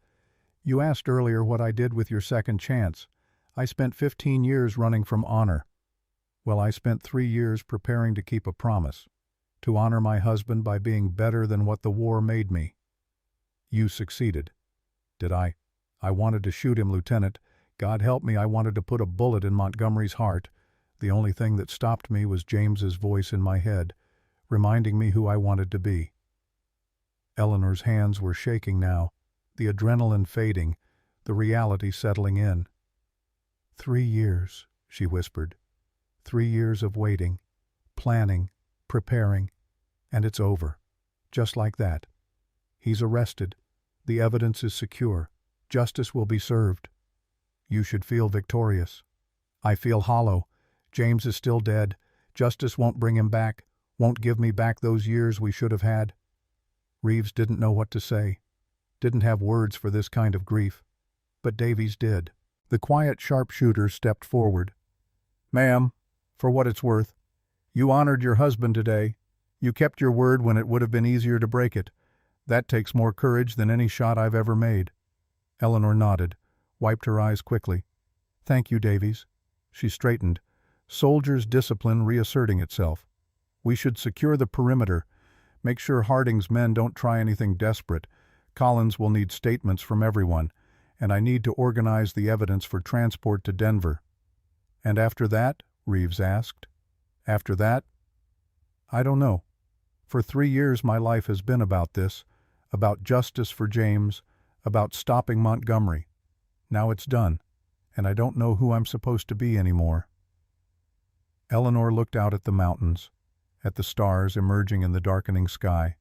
"You asked earlier what I did with your second chance. I spent 15 years running from honor. Well, I spent 3 years preparing to keep a promise, to honor my husband by being better than what the war made me. You succeeded." "Did I? I wanted to shoot him, Lieutenant. God help me, I wanted to put a bullet in Montgomery's heart. The only thing that stopped me was James's voice in my head, reminding me who I wanted to be." Eleanor's hands were shaking now, the adrenaline fading, the reality settling in. 3 years, she whispered. 3 years of waiting, planning, preparing, and it's over. Just like that. He's arrested. The evidence is secure. Justice will be served. You should feel victorious. I feel hollow. James is still dead. Justice won't bring him back, won't give me back those years we should have had. Reeves didn't know what to say, didn't have words for this kind of grief. But Davies did. The quiet sharpshooter stepped forward. "Ma'am, for what it's worth, you honored your husband today. You kept your word when it would have been easier to break it. That takes more courage than any shot I've ever made." Eleanor nodded, wiped her eyes quickly. "Thank you, Davies." She straightened, soldier's discipline reasserting itself. "We should secure the perimeter. Make sure Harding's men don't try anything desperate. Collins will need statements from everyone, and I need to organize the evidence for transport to Denver." "And after that?" Reeves asked. "After that? I don't know. For 3 years my life has been about this, about justice for James, about stopping Montgomery. Now it's done, and I don't know who I'm supposed to be anymore." Eleanor looked out at the mountains, at the stars emerging in the darkening sky.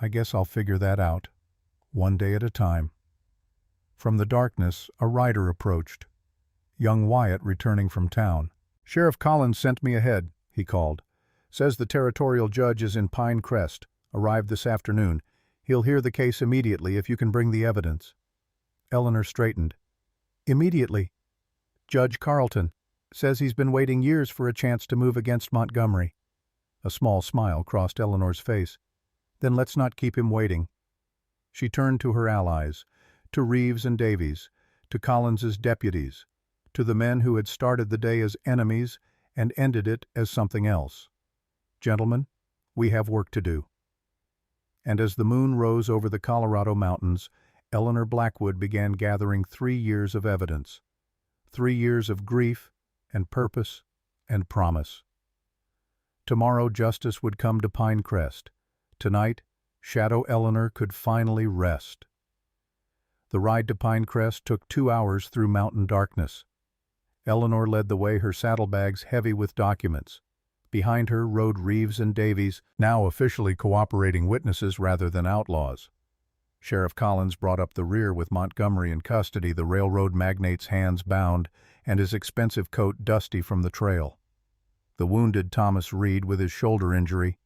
"I guess I'll figure that out, one day at a time." From the darkness, a rider approached. Young Wyatt returning from town. "Sheriff Collins sent me ahead," he called. "Says the territorial judge is in Pine Crest. Arrived this afternoon. He'll hear the case immediately if you can bring the evidence." Eleanor straightened. "Immediately? Judge Carleton says he's been waiting years for a chance to move against Montgomery." A small smile crossed Eleanor's face. "Then let's not keep him waiting." She turned to her allies, to Reeves and Davies, to Collins's deputies, to the men who had started the day as enemies and ended it as something else. "Gentlemen, we have work to do." And as the moon rose over the Colorado mountains, Eleanor Blackwood began gathering 3 years of evidence. 3 years of grief and purpose and promise. Tomorrow justice would come to Pine Crest. Tonight, Shadow Eleanor could finally rest. The ride to Pine Crest took 2 hours through mountain darkness. Eleanor led the way, her saddlebags heavy with documents. Behind her rode Reeves and Davies, now officially cooperating witnesses rather than outlaws. Sheriff Collins brought up the rear with Montgomery in custody, the railroad magnate's hands bound and his expensive coat dusty from the trail. The wounded Thomas Reed with his shoulder injury,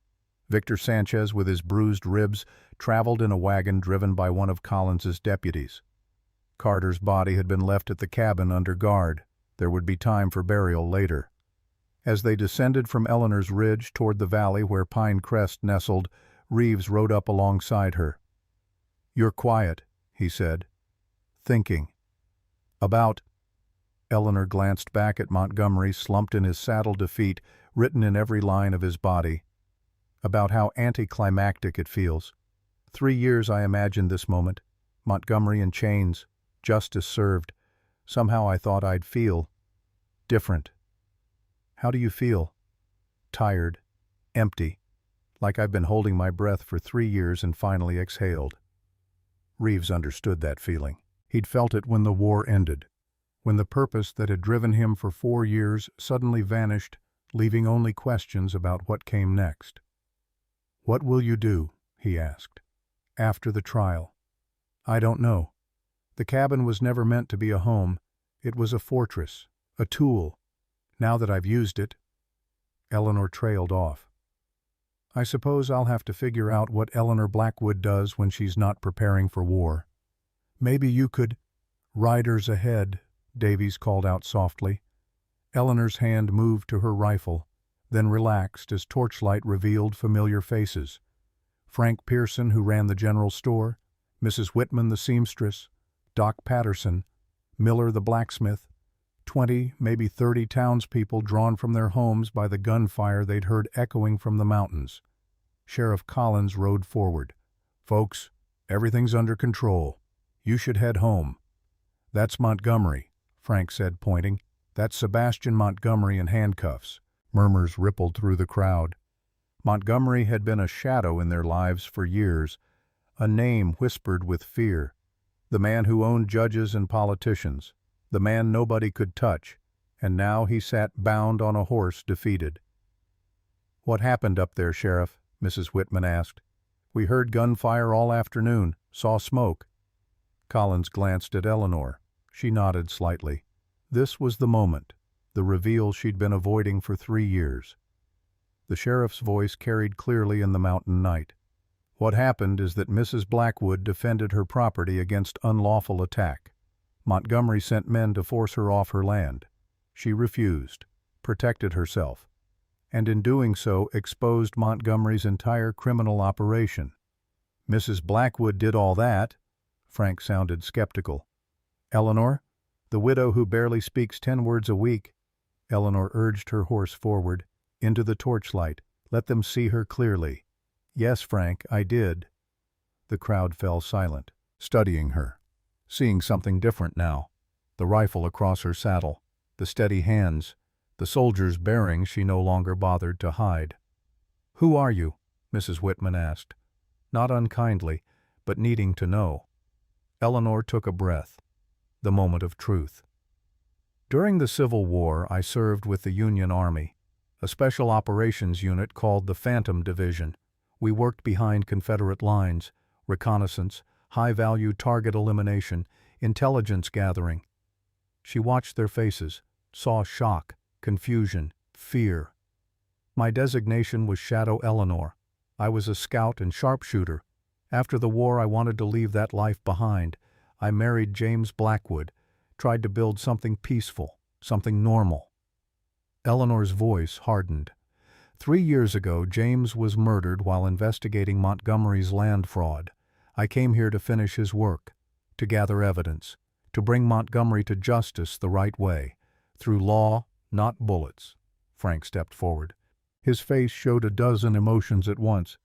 Victor Sanchez with his bruised ribs, traveled in a wagon driven by one of Collins's deputies. Carter's body had been left at the cabin under guard. There would be time for burial later. As they descended from Eleanor's Ridge toward the valley where Pine Crest nestled, Reeves rode up alongside her. "You're quiet," he said. "Thinking." "About—" Eleanor glanced back at Montgomery, slumped in his saddle defeat, written in every line of his body. "About how anticlimactic it feels. 3 years I imagined this moment. Montgomery in chains, justice served. Somehow I thought I'd feel different." "How do you feel?" "Tired, empty, like I've been holding my breath for 3 years and finally exhaled." Reeves understood that feeling. He'd felt it when the war ended, when the purpose that had driven him for 4 years suddenly vanished, leaving only questions about what came next. "What will you do?" he asked. "After the trial?" "I don't know. The cabin was never meant to be a home. It was a fortress, a tool. Now that I've used it—" Eleanor trailed off. "I suppose I'll have to figure out what Eleanor Blackwood does when she's not preparing for war. Maybe you could—" "Riders ahead," Davies called out softly. Eleanor's hand moved to her rifle, then relaxed as torchlight revealed familiar faces. Frank Pearson, who ran the general store, Mrs. Whitman the seamstress, Doc Patterson, Miller the blacksmith, 20, maybe 30 townspeople drawn from their homes by the gunfire they'd heard echoing from the mountains. Sheriff Collins rode forward. "Folks, everything's under control. You should head home." "That's Montgomery," Frank said, pointing. "That's Sebastian Montgomery in handcuffs." Murmurs rippled through the crowd. Montgomery had been a shadow in their lives for years, a name whispered with fear. The man who owned judges and politicians, the man nobody could touch, and now he sat bound on a horse, defeated. "What happened up there, Sheriff?" Mrs. Whitman asked. "We heard gunfire all afternoon, saw smoke." Collins glanced at Eleanor. She nodded slightly. This was the moment, the reveal she'd been avoiding for 3 years. The sheriff's voice carried clearly in the mountain night. "What happened is that Mrs. Blackwood defended her property against unlawful attack. Montgomery sent men to force her off her land. She refused, protected herself, and in doing so exposed Montgomery's entire criminal operation." "Mrs. Blackwood did all that?" Frank sounded skeptical. "Eleanor, the widow who barely speaks 10 words a week." Eleanor urged her horse forward, into the torchlight. "Let them see her clearly." "Yes, Frank, I did." The crowd fell silent, studying her, seeing something different now. The rifle across her saddle, the steady hands, the soldier's bearing she no longer bothered to hide. "Who are you?" Mrs. Whitman asked, not unkindly, but needing to know. Eleanor took a breath. The moment of truth. "During the Civil War, I served with the Union Army, a special operations unit called the Phantom Division. We worked behind Confederate lines, reconnaissance, high-value target elimination, intelligence gathering." She watched their faces, saw shock, confusion, fear. "My designation was Shadow Eleanor. I was a scout and sharpshooter. After the war, I wanted to leave that life behind. I married James Blackwood, tried to build something peaceful, something normal." Eleanor's voice hardened. 3 years ago, James was murdered while investigating Montgomery's land fraud. I came here to finish his work, to gather evidence, to bring Montgomery to justice the right way, through law, not bullets. Frank stepped forward. His face showed a dozen emotions at once.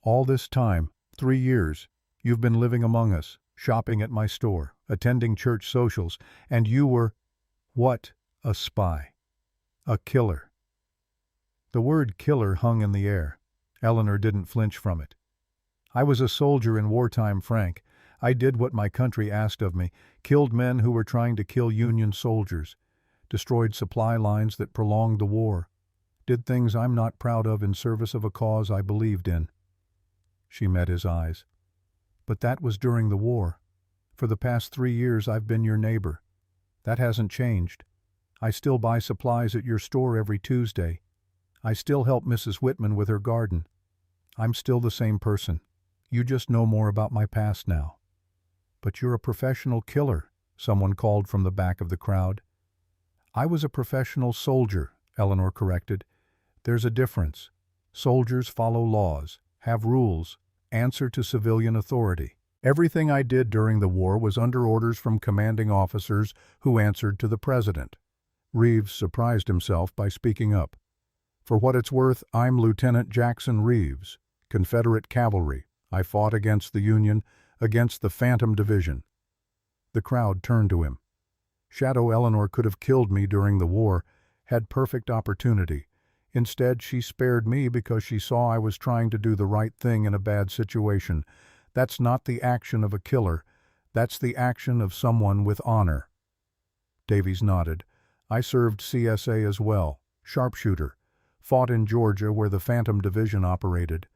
"All this time, 3 years, you've been living among us, shopping at my store, attending church socials, and you were—" "What? A spy. A killer." The word killer hung in the air. Eleanor didn't flinch from it. "I was a soldier in wartime, Frank. I did what my country asked of me, killed men who were trying to kill Union soldiers, destroyed supply lines that prolonged the war, did things I'm not proud of in service of a cause I believed in." She met his eyes. "But that was during the war. For the past 3 years I've been your neighbor. That hasn't changed. I still buy supplies at your store every Tuesday. I still help Mrs. Whitman with her garden. I'm still the same person. You just know more about my past now." "But you're a professional killer," someone called from the back of the crowd. "I was a professional soldier," Eleanor corrected. "There's a difference. Soldiers follow laws, have rules, answer to civilian authority. Everything I did during the war was under orders from commanding officers who answered to the president." Reeves surprised himself by speaking up. "For what it's worth, I'm Lieutenant Jackson Reeves, Confederate cavalry. I fought against the Union, against the Phantom Division." The crowd turned to him. "Shadow Eleanor could have killed me during the war, had perfect opportunity. Instead, she spared me because she saw I was trying to do the right thing in a bad situation. That's not the action of a killer. That's the action of someone with honor." Davies nodded. "I served CSA as well, sharpshooter. Fought in Georgia where the Phantom Division operated.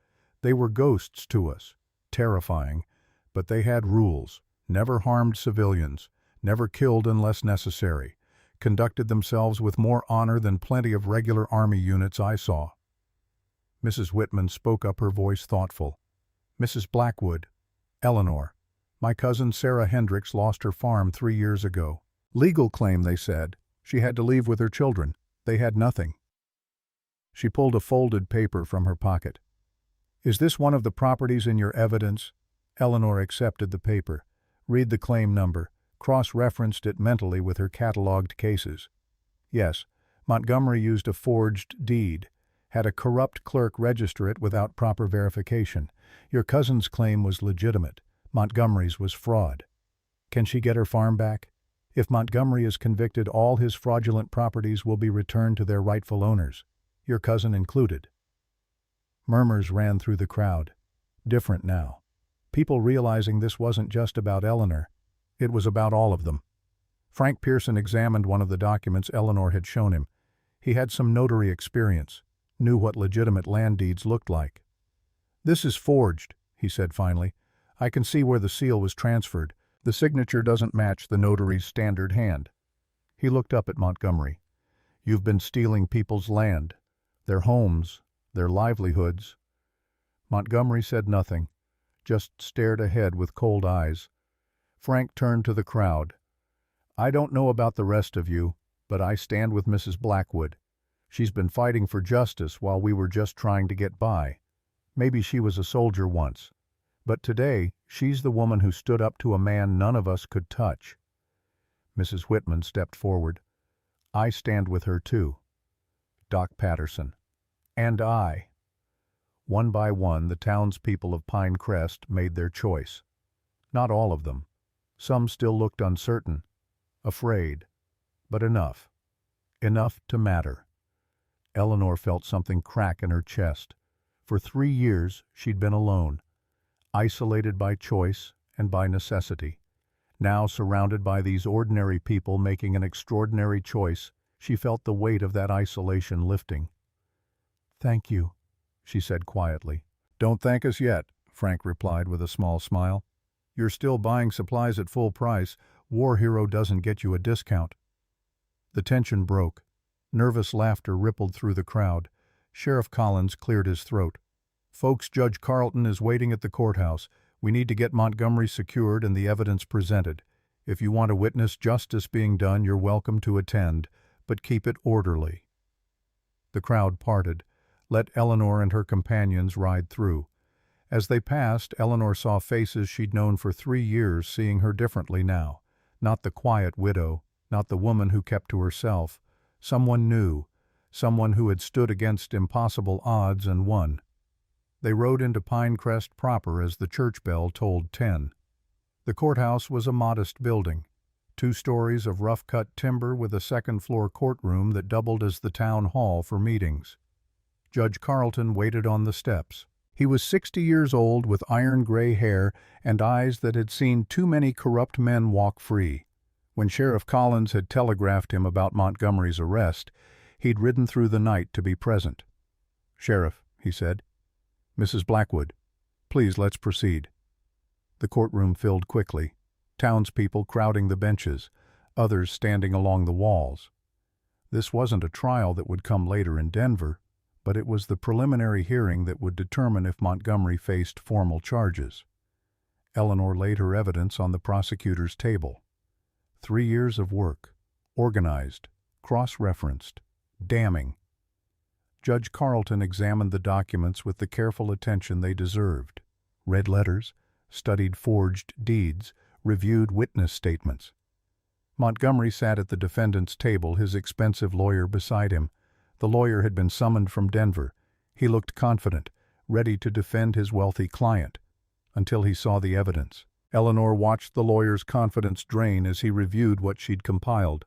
They were ghosts to us, terrifying, but they had rules, never harmed civilians, never killed unless necessary, conducted themselves with more honor than plenty of regular Army units I saw." Mrs. Whitman spoke up, her voice thoughtful. "Mrs. Blackwood, Eleanor, my cousin Sarah Hendricks lost her farm 3 years ago. Legal claim, they said. She had to leave with her children. They had nothing." She pulled a folded paper from her pocket. "Is this one of the properties in your evidence?" Eleanor accepted the paper, read the claim number, cross-referenced it mentally with her catalogued cases. "Yes, Montgomery used a forged deed, had a corrupt clerk register it without proper verification. Your cousin's claim was legitimate. Montgomery's was fraud. Can she get her farm back? If Montgomery is convicted, all his fraudulent properties will be returned to their rightful owners, your cousin included." Murmurs ran through the crowd. Different now. People realizing this wasn't just about Eleanor. It was about all of them. Frank Pearson examined one of the documents Eleanor had shown him. He had some notary experience, knew what legitimate land deeds looked like. "This is forged," he said finally. "I can see where the seal was transferred. The signature doesn't match the notary's standard hand." He looked up at Montgomery. "You've been stealing people's land, their homes, their livelihoods." Montgomery said nothing, just stared ahead with cold eyes. Frank turned to the crowd. "I don't know about the rest of you, but I stand with Mrs. Blackwood. She's been fighting for justice while we were just trying to get by. Maybe she was a soldier once, but today she's the woman who stood up to a man none of us could touch." Mrs. Whitman stepped forward. "I stand with her too. Doc Patterson. And I." One by one, the townspeople of Pinecrest made their choice. Not all of them. Some still looked uncertain, afraid, but enough. Enough to matter. Eleanor felt something crack in her chest. For 3 years she'd been alone, isolated by choice and by necessity. Now, surrounded by these ordinary people making an extraordinary choice, she felt the weight of that isolation lifting. "Thank you," she said quietly. "Don't thank us yet," Frank replied with a small smile. "You're still buying supplies at full price. War Hero doesn't get you a discount." The tension broke. Nervous laughter rippled through the crowd. Sheriff Collins cleared his throat. "Folks, Judge Carlton is waiting at the courthouse. We need to get Montgomery secured and the evidence presented. If you want to witness justice being done, you're welcome to attend, but keep it orderly." The crowd parted. Let Eleanor and her companions ride through. As they passed, Eleanor saw faces she'd known for 3 years seeing her differently now. Not the quiet widow, not the woman who kept to herself. Someone new, someone who had stood against impossible odds and won. They rode into Pinecrest proper as the church bell tolled 10. The courthouse was a modest building, 2 stories of rough-cut timber with a second-floor courtroom that doubled as the town hall for meetings. Judge Carlton waited on the steps. He was 60 years old with iron-gray hair and eyes that had seen too many corrupt men walk free. When Sheriff Collins had telegraphed him about Montgomery's arrest, he'd ridden through the night to be present. "Sheriff," he said. "Mrs. Blackwood, please let's proceed." The courtroom filled quickly, townspeople crowding the benches, others standing along the walls. This wasn't a trial that would come later in Denver, but it was the preliminary hearing that would determine if Montgomery faced formal charges. Eleanor laid her evidence on the prosecutor's table. 3 years of work, organized, cross-referenced, damning. Judge Carlton examined the documents with the careful attention they deserved, read letters, studied forged deeds, reviewed witness statements. Montgomery sat at the defendant's table, his expensive lawyer beside him. The lawyer had been summoned from Denver. He looked confident, ready to defend his wealthy client, until he saw the evidence. Eleanor watched the lawyer's confidence drain as he reviewed what she'd compiled,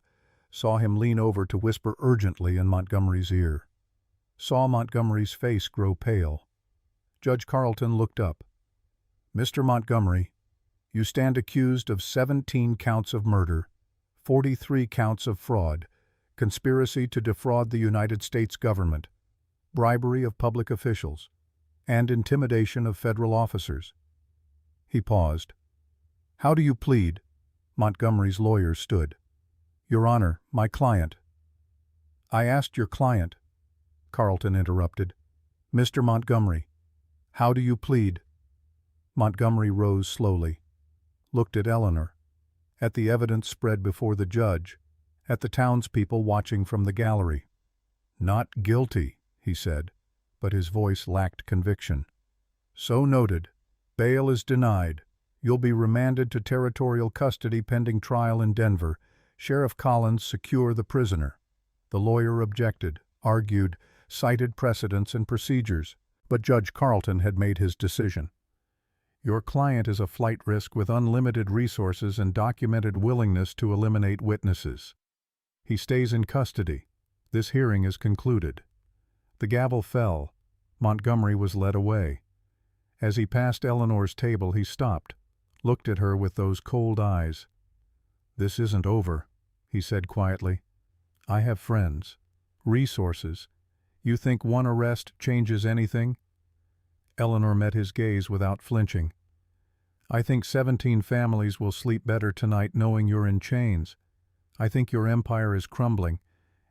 saw him lean over to whisper urgently in Montgomery's ear. Saw Montgomery's face grow pale. Judge Carlton looked up. "Mr. Montgomery, you stand accused of 17 counts of murder, 43 counts of fraud, conspiracy to defraud the United States government, bribery of public officials, and intimidation of federal officers." He paused. "How do you plead?" Montgomery's lawyer stood. "Your Honor, my client." "I asked your client," Carlton interrupted. "Mr. Montgomery, how do you plead?" Montgomery rose slowly, looked at Eleanor, at the evidence spread before the judge, at the townspeople watching from the gallery. "Not guilty," he said, but his voice lacked conviction. "So noted. Bail is denied. You'll be remanded to territorial custody pending trial in Denver. Sheriff Collins secure the prisoner." The lawyer objected, argued, cited precedents and procedures, but Judge Carlton had made his decision. "Your client is a flight risk with unlimited resources and documented willingness to eliminate witnesses. He stays in custody. This hearing is concluded." The gavel fell. Montgomery was led away. As he passed Eleanor's table, he stopped, looked at her with those cold eyes. "This isn't over," he said quietly. "I have friends, resources. You think one arrest changes anything?" Eleanor met his gaze without flinching. "I think 17 families will sleep better tonight knowing you're in chains. I think your empire is crumbling,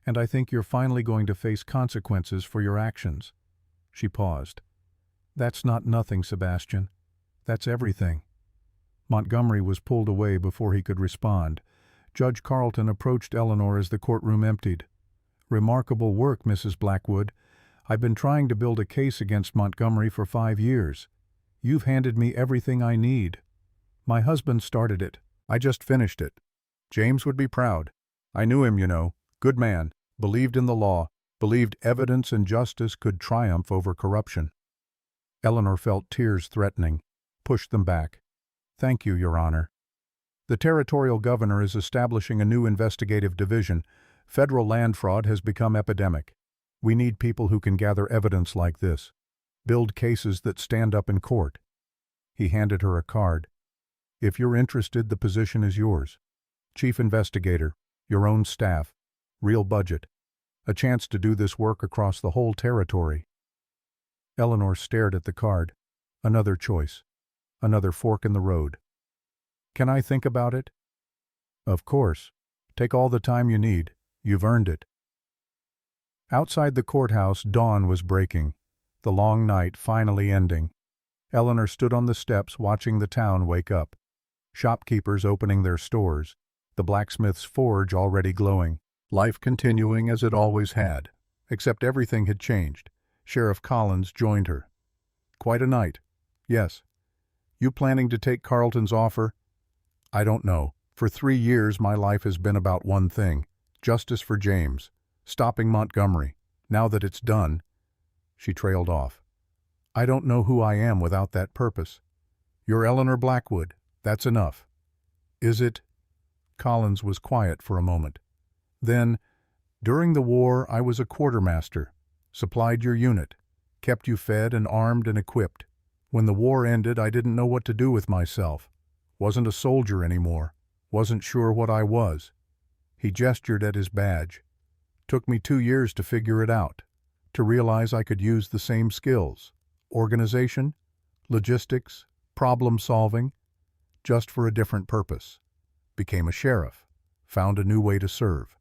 and I think you're finally going to face consequences for your actions." She paused. "That's not nothing, Sebastian. That's everything." Montgomery was pulled away before he could respond. Judge Carlton approached Eleanor as the courtroom emptied. "Remarkable work, Mrs. Blackwood. I've been trying to build a case against Montgomery for 5 years. You've handed me everything I need. My husband started it. I just finished it. James would be proud. I knew him, you know. Good man. Believed in the law. Believed evidence and justice could triumph over corruption." Eleanor felt tears threatening, pushed them back. "Thank you, Your Honor. The territorial governor is establishing a new investigative division. Federal land fraud has become epidemic. We need people who can gather evidence like this, build cases that stand up in court." He handed her a card. "If you're interested, the position is yours. Chief investigator, your own staff, real budget, a chance to do this work across the whole territory." Eleanor stared at the card. Another choice. Another fork in the road. "Can I think about it?" "Of course. Take all the time you need. You've earned it." Outside the courthouse, dawn was breaking, the long night finally ending. Eleanor stood on the steps watching the town wake up. Shopkeepers opening their stores, the blacksmith's forge already glowing, life continuing as it always had, except everything had changed. Sheriff Collins joined her. "Quite a night." "Yes." "You planning to take Carlton's offer?" "I don't know. For 3 years my life has been about one thing, justice for James, stopping Montgomery. Now that it's done—" She trailed off. "I don't know who I am without that purpose." "You're Eleanor Blackwood. That's enough." "Is it?" Collins was quiet for a moment. Then, "During the war I was a quartermaster, supplied your unit, kept you fed and armed and equipped. When the war ended, I didn't know what to do with myself. Wasn't a soldier anymore. Wasn't sure what I was." He gestured at his badge. "Took me 2 years to figure it out, to realize I could use the same skills. Organization, logistics, problem solving, just for a different purpose. Became a sheriff. Found a new way to serve."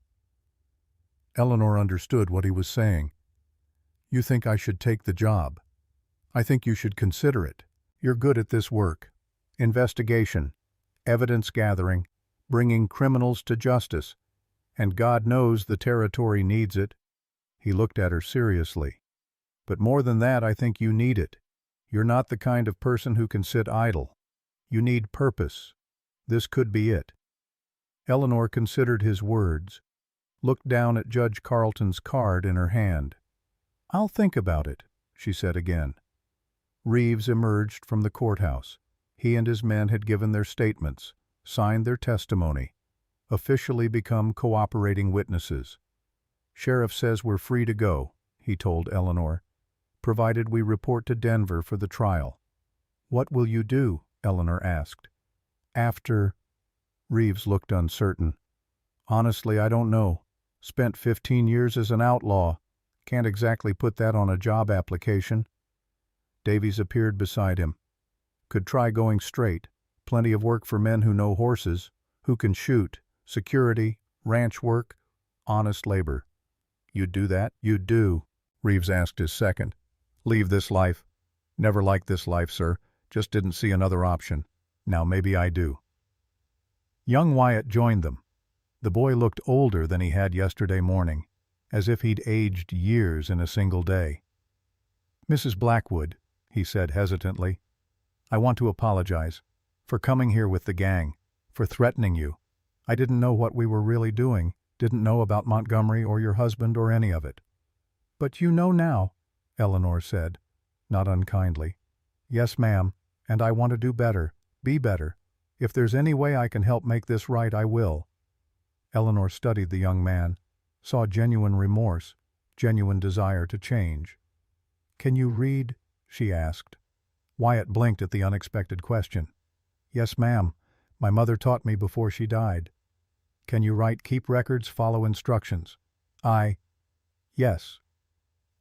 Eleanor understood what he was saying. "You think I should take the job? I think you should consider it. You're good at this work. Investigation, evidence gathering, bringing criminals to justice. And God knows the territory needs it." He looked at her seriously. "But more than that, I think you need it. You're not the kind of person who can sit idle. You need purpose. This could be it." Eleanor considered his words, looked down at Judge Carlton's card in her hand. "I'll think about it," she said again. Reeves emerged from the courthouse. He and his men had given their statements, signed their testimony, officially become cooperating witnesses. "Sheriff says we're free to go," he told Eleanor, "provided we report to Denver for the trial." "What will you do?" Eleanor asked. "After—" Reeves looked uncertain. "Honestly, I don't know. Spent 15 years as an outlaw. Can't exactly put that on a job application." Davies appeared beside him. "Could try going straight. Plenty of work for men who know horses. Who can shoot, security, ranch work, honest labor. You'd do that? You'd do. Reeves asked his second. Leave this life. Never liked this life, sir. Just didn't see another option. Now maybe I do. Young Wyatt joined them. The boy looked older than he had yesterday morning, as if he'd aged years in a single day. Mrs. Blackwood, he said hesitantly, I want to apologize for coming here with the gang, for threatening you. I didn't know what we were really doing, didn't know about Montgomery or your husband or any of it. But you know now, Eleanor said, not unkindly. Yes, ma'am, and I want to do better, be better. If there's any way I can help make this right, I will. Eleanor studied the young man, saw genuine remorse, genuine desire to change. Can you read? She asked. Wyatt blinked at the unexpected question. Yes, ma'am. My mother taught me before she died. Can you write, keep records, follow instructions? Yes.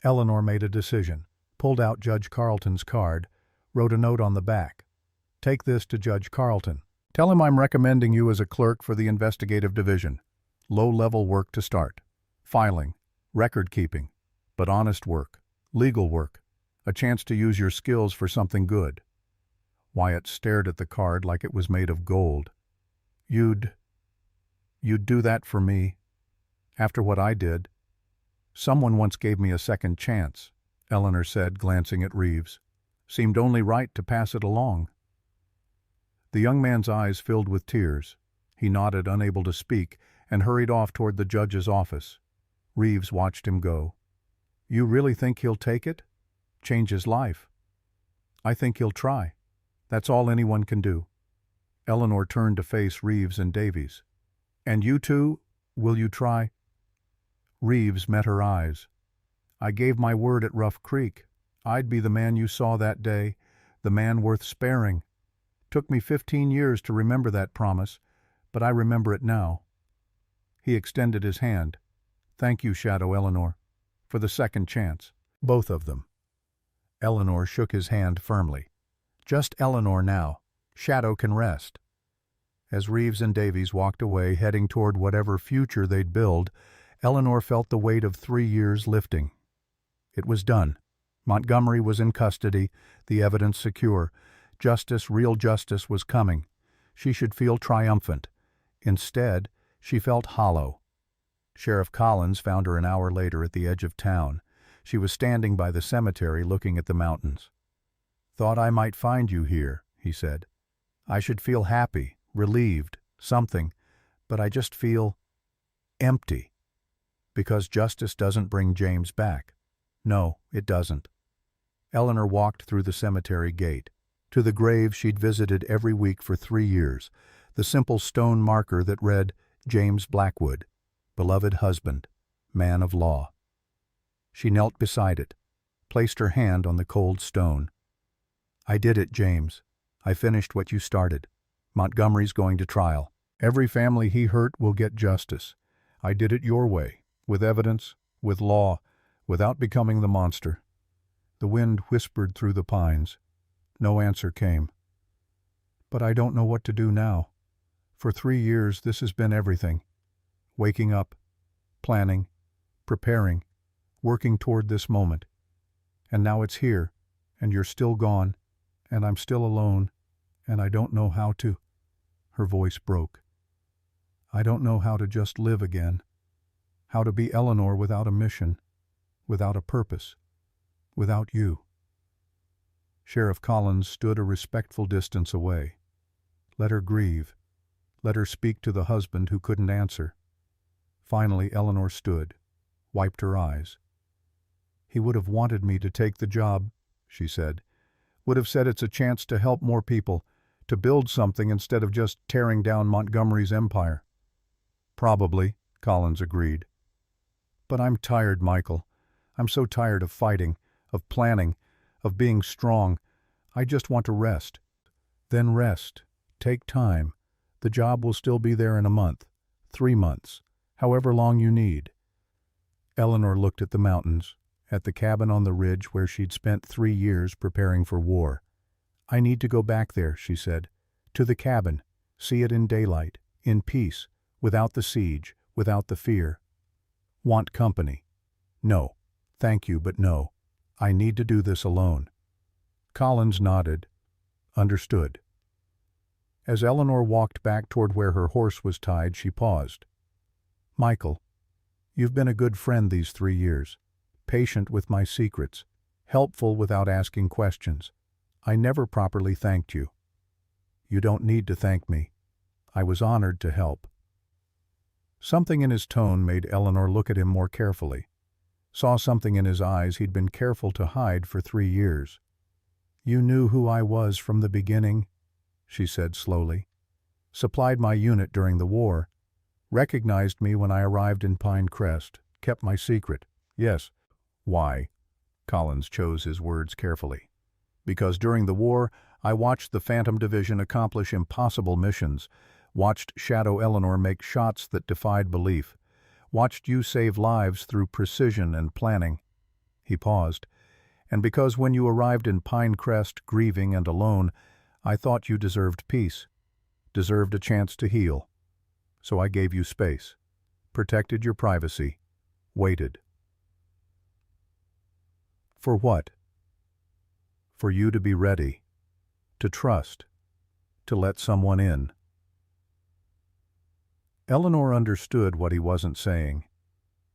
Eleanor made a decision, pulled out Judge Carleton's card, wrote a note on the back. Take this to Judge Carleton. Tell him I'm recommending you as a clerk for the investigative division. Low-level work to start. Filing, record-keeping, but honest work, legal work, a chance to use your skills for something good. Wyatt stared at the card like it was made of gold. You'd do that for me? After what I did? Someone once gave me a second chance, Eleanor said, glancing at Reeves. Seemed only right to pass it along. The young man's eyes filled with tears. He nodded, unable to speak, and hurried off toward the judge's office. Reeves watched him go. You really think he'll take it? Change his life? I think he'll try. That's all anyone can do. Eleanor turned to face Reeves and Davies. And you two, will you try? Reeves met her eyes. I gave my word at Rough Creek. I'd be the man you saw that day, the man worth sparing. Took me 15 years to remember that promise, but I remember it now. He extended his hand. Thank you, Shadow Eleanor, for the second chance. Both of them. Eleanor shook his hand firmly. Just Eleanor now. Shadow can rest. As Reeves and Davies walked away, heading toward whatever future they'd build, Eleanor felt the weight of 3 years lifting. It was done. Montgomery was in custody, the evidence secure. Justice, real justice, was coming. She should feel triumphant. Instead, she felt hollow. Sheriff Collins found her an hour later at the edge of town. She was standing by the cemetery looking at the mountains. Thought I might find you here, he said. I should feel happy, relieved, something, but I just feel empty. Because justice doesn't bring James back. No, it doesn't. Eleanor walked through the cemetery gate, to the grave she'd visited every week for 3 years, the simple stone marker that read, James Blackwood, beloved husband, man of law. She knelt beside it, placed her hand on the cold stone. I did it, James. I finished what you started. Montgomery's going to trial. Every family he hurt will get justice. I did it your way, with evidence, with law, without becoming the monster. The wind whispered through the pines. No answer came. But I don't know what to do now. For 3 years this has been everything. Waking up, planning, preparing, working toward this moment. And now it's here, and you're still gone, and I'm still alone, and I don't know how to. Her voice broke. I don't know how to just live again. How to be Eleanor without a mission, without a purpose, without you. Sheriff Collins stood a respectful distance away. Let her grieve. Let her speak to the husband who couldn't answer. Finally, Eleanor stood, wiped her eyes. He would have wanted me to take the job, she said. Would have said it's a chance to help more people, to build something instead of just tearing down Montgomery's empire. Probably, Collins agreed. But I'm tired, Michael. I'm so tired of fighting, of planning, of being strong. I just want to rest. Then rest. Take time. The job will still be there in a month, 3 months, however long you need. Eleanor looked at the mountains, at the cabin on the ridge where she'd spent 3 years preparing for war. I need to go back there, she said. To the cabin. See it in daylight. In peace, without the siege, without the fear. Want company? No. Thank you, but no. I need to do this alone. Collins nodded. Understood. As Eleanor walked back toward where her horse was tied, she paused. Michael, you've been a good friend these 3 years, patient with my secrets, helpful without asking questions. I never properly thanked you. You don't need to thank me. I was honored to help. Something in his tone made Eleanor look at him more carefully. Saw something in his eyes he'd been careful to hide for 3 years. You knew who I was from the beginning, she said slowly. Supplied my unit during the war. Recognized me when I arrived in Pine Crest. Kept my secret. Yes. Why? Collins chose his words carefully. Because during the war, I watched the Phantom Division accomplish impossible missions, watched Shadow Eleanor make shots that defied belief, watched you save lives through precision and planning. He paused. And because when you arrived in Pine Crest, grieving and alone, I thought you deserved peace, deserved a chance to heal. So I gave you space, protected your privacy, waited. For what? For you to be ready, to trust, to let someone in. Eleanor understood what he wasn't saying,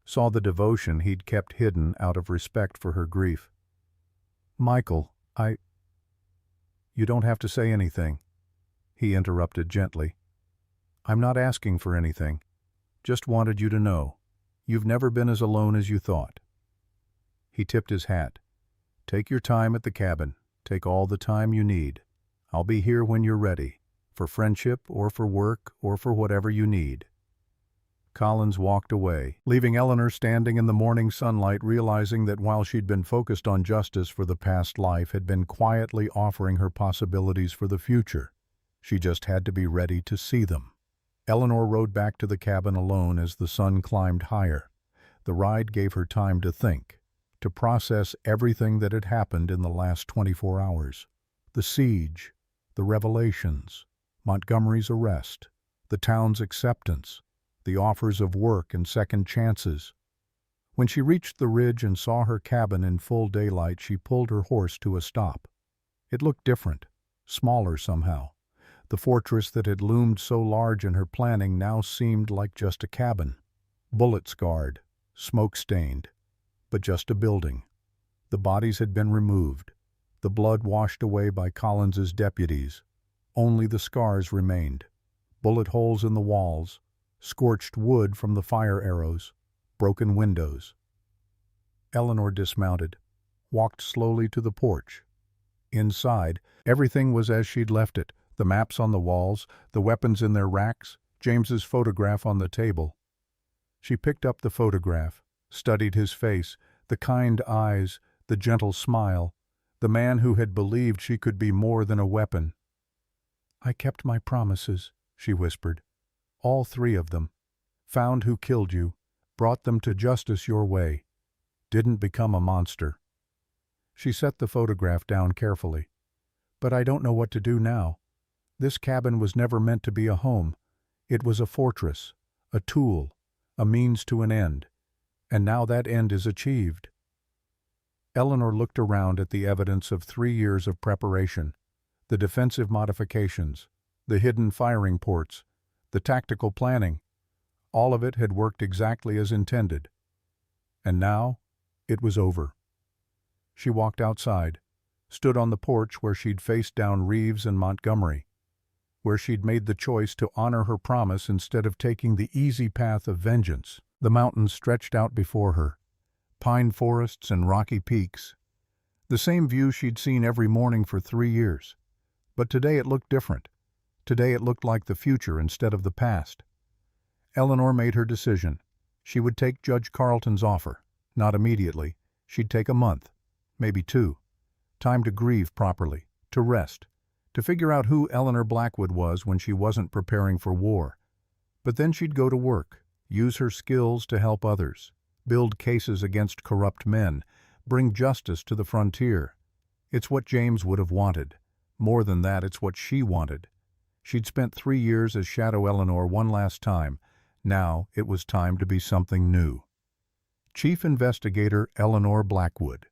saw the devotion he'd kept hidden out of respect for her grief. Michael, You don't have to say anything, he interrupted gently. I'm not asking for anything. Just wanted you to know. You've never been as alone as you thought. He tipped his hat. Take your time at the cabin. Take all the time you need. I'll be here when you're ready, for friendship or for work or for whatever you need. Collins walked away, leaving Eleanor standing in the morning sunlight, realizing that while she'd been focused on justice for the past life, had been quietly offering her possibilities for the future. She just had to be ready to see them. Eleanor rode back to the cabin alone as the sun climbed higher. The ride gave her time to think, to process everything that had happened in the last 24 hours. The siege, the revelations, Montgomery's arrest, the town's acceptance, the offers of work and second chances. When she reached the ridge and saw her cabin in full daylight, she pulled her horse to a stop. It looked different, smaller somehow. The fortress that had loomed so large in her planning now seemed like just a cabin, bullet-scarred, smoke-stained, but just a building. The bodies had been removed, the blood washed away by Collins's deputies. Only the scars remained, bullet holes in the walls, scorched wood from the fire arrows, broken windows. Eleanor dismounted, walked slowly to the porch. Inside, everything was as she'd left it, the maps on the walls, the weapons in their racks, James's photograph on the table. She picked up the photograph, studied his face, the kind eyes, the gentle smile, the man who had believed she could be more than a weapon. I kept my promises, she whispered. All 3 of them. Found who killed you, brought them to justice your way. Didn't become a monster. She set the photograph down carefully. But I don't know what to do now. This cabin was never meant to be a home. It was a fortress, a tool, a means to an end. And now that end is achieved. Eleanor looked around at the evidence of 3 years of preparation, the defensive modifications, the hidden firing ports, the tactical planning. All of it had worked exactly as intended. And now, it was over. She walked outside, stood on the porch where she'd faced down Reeves and Montgomery, where she'd made the choice to honor her promise instead of taking the easy path of vengeance. The mountains stretched out before her, pine forests and rocky peaks. The same view she'd seen every morning for 3 years. But today it looked different. Today it looked like the future instead of the past. Eleanor made her decision. She would take Judge Carleton's offer. Not immediately. She'd take a month, maybe 2. Time to grieve properly, to rest, to figure out who Eleanor Blackwood was when she wasn't preparing for war. But then she'd go to work, use her skills to help others, build cases against corrupt men, bring justice to the frontier. It's what James would have wanted. More than that, it's what she wanted. She'd spent 3 years as Shadow Eleanor one last time. Now it was time to be something new. Chief Investigator Eleanor Blackwood,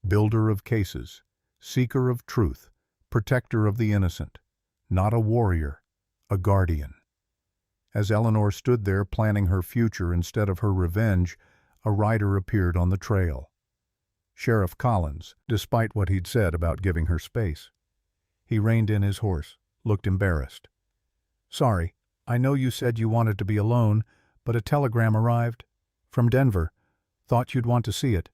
builder of cases, seeker of truth, protector of the innocent, not a warrior, a guardian. As Eleanor stood there planning her future instead of her revenge, a rider appeared on the trail. Sheriff Collins, despite what he'd said about giving her space. He reined in his horse, looked embarrassed. "Sorry, I know you said you wanted to be alone, but a telegram arrived. From Denver. Thought you'd want to see it."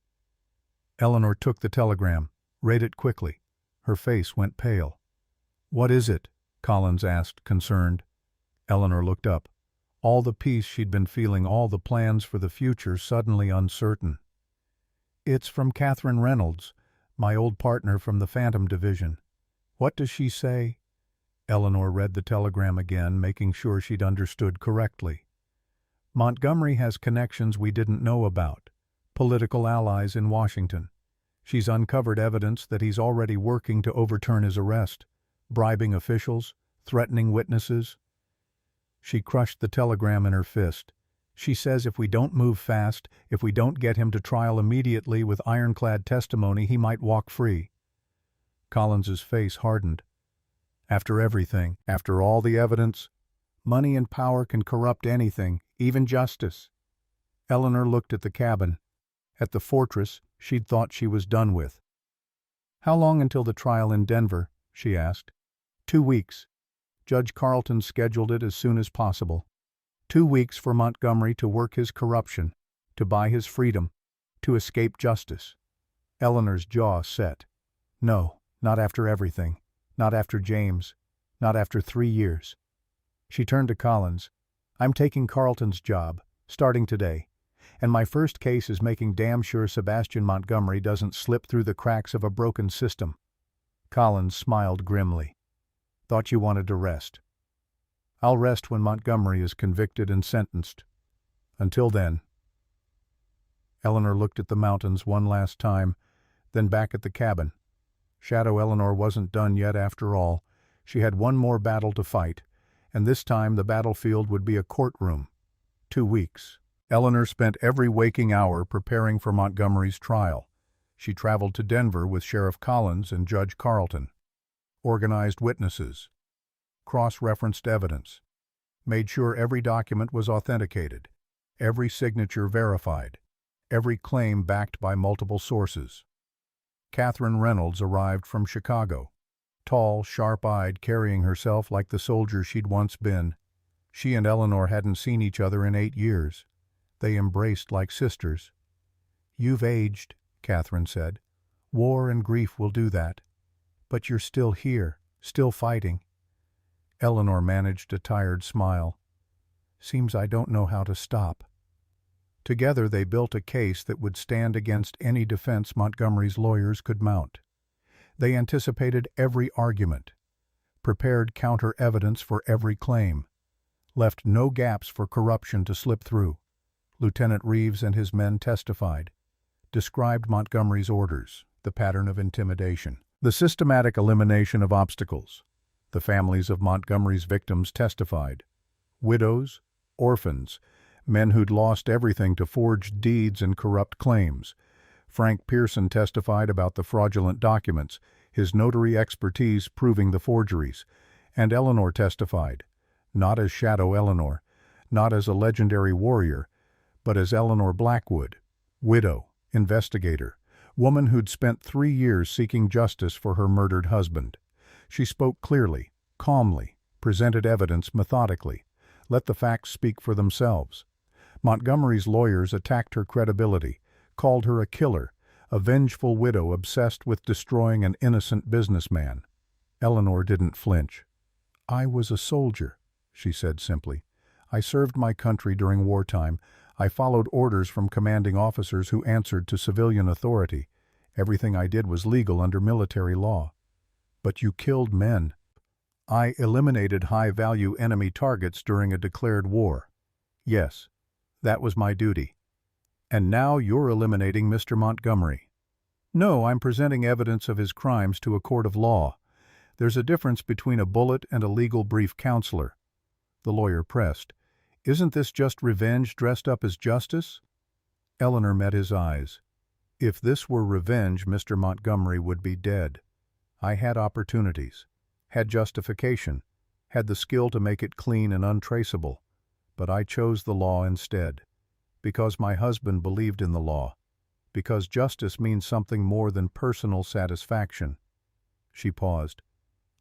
Eleanor took the telegram, read it quickly. Her face went pale. "What is it?" Collins asked, concerned. Eleanor looked up. All the peace she'd been feeling, all the plans for the future suddenly uncertain. "It's from Catherine Reynolds, my old partner from the Phantom Division. What does she say?" Eleanor read the telegram again, making sure she'd understood correctly. "Montgomery has connections we didn't know about, political allies in Washington. She's uncovered evidence that he's already working to overturn his arrest, bribing officials, threatening witnesses." She crushed the telegram in her fist. "She says if we don't move fast, if we don't get him to trial immediately with ironclad testimony, he might walk free." Collins's face hardened. "After everything, after all the evidence, money and power can corrupt anything, even justice." Eleanor looked at the cabin, at the fortress she'd thought she was done with. "How long until the trial in Denver?" she asked. 2 weeks. Judge Carlton scheduled it as soon as possible. 2 weeks for Montgomery to work his corruption, to buy his freedom, to escape justice. Eleanor's jaw set. No, not after everything. Not after James. Not after 3 years. She turned to Collins. "I'm taking Carlton's job, starting today. And my first case is making damn sure Sebastian Montgomery doesn't slip through the cracks of a broken system." Collins smiled grimly. "Thought you wanted to rest." "I'll rest when Montgomery is convicted and sentenced. Until then." Eleanor looked at the mountains one last time, then back at the cabin. Shadow Eleanor wasn't done yet after all. She had one more battle to fight, and this time the battlefield would be a courtroom. 2 weeks. Eleanor spent every waking hour preparing for Montgomery's trial. She traveled to Denver with Sheriff Collins and Judge Carlton. Organized witnesses. Cross-referenced evidence. Made sure every document was authenticated. Every signature verified. Every claim backed by multiple sources. Catherine Reynolds arrived from Chicago. Tall, sharp-eyed, carrying herself like the soldier she'd once been. She and Eleanor hadn't seen each other in 8 years. They embraced like sisters. "You've aged," Catherine said. "War and grief will do that. But you're still here, still fighting." Eleanor managed a tired smile. "Seems I don't know how to stop." Together they built a case that would stand against any defense Montgomery's lawyers could mount. They anticipated every argument, prepared counter-evidence for every claim, left no gaps for corruption to slip through. Lieutenant Reeves and his men testified, described Montgomery's orders, the pattern of intimidation, the systematic elimination of obstacles. The families of Montgomery's victims testified. Widows, orphans, men who'd lost everything to forged deeds and corrupt claims. Frank Pearson testified about the fraudulent documents, his notary expertise proving the forgeries. And Eleanor testified, not as Shadow Eleanor, not as a legendary warrior, but as Eleanor Blackwood, widow, investigator, woman who'd spent 3 years seeking justice for her murdered husband. She spoke clearly, calmly, presented evidence methodically, let the facts speak for themselves. Montgomery's lawyers attacked her credibility, called her a killer, a vengeful widow obsessed with destroying an innocent businessman. Eleanor didn't flinch. "I was a soldier," she said simply. "I served my country during wartime. I followed orders from commanding officers who answered to civilian authority. Everything I did was legal under military law." "But you killed men." "I eliminated high-value enemy targets during a declared war." "Yes, that was my duty." "And now you're eliminating Mr. Montgomery." "No, I'm presenting evidence of his crimes to a court of law. There's a difference between a bullet and a legal brief counselor. The lawyer pressed. Isn't this just revenge dressed up as justice? Eleanor met his eyes. If this were revenge, Mr. Montgomery would be dead. I had opportunities, had justification, had the skill to make it clean and untraceable, but I chose the law instead, because my husband believed in the law, because justice means something more than personal satisfaction. She paused.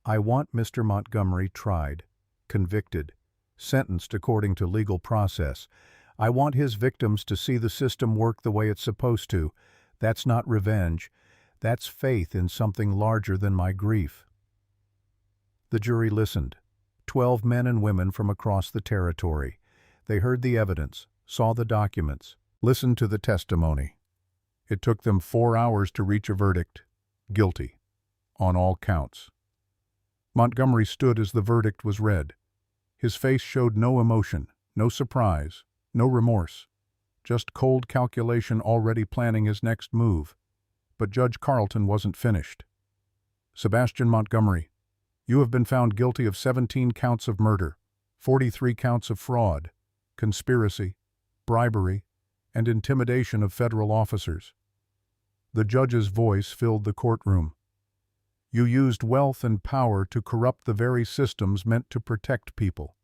I want Mr. Montgomery tried, convicted, sentenced according to legal process. I want his victims to see the system work the way it's supposed to. That's not revenge. That's faith in something larger than my grief. The jury listened. 12 men and women from across the territory. They heard the evidence, saw the documents, listened to the testimony. It took them 4 hours to reach a verdict. Guilty. On all counts. Montgomery stood as the verdict was read. His face showed no emotion, no surprise, no remorse. Just cold calculation, already planning his next move. But Judge Carlton wasn't finished. Sebastian Montgomery, you have been found guilty of 17 counts of murder, 43 counts of fraud, conspiracy, bribery, and intimidation of federal officers. The judge's voice filled the courtroom. You used wealth and power to corrupt the very systems meant to protect people.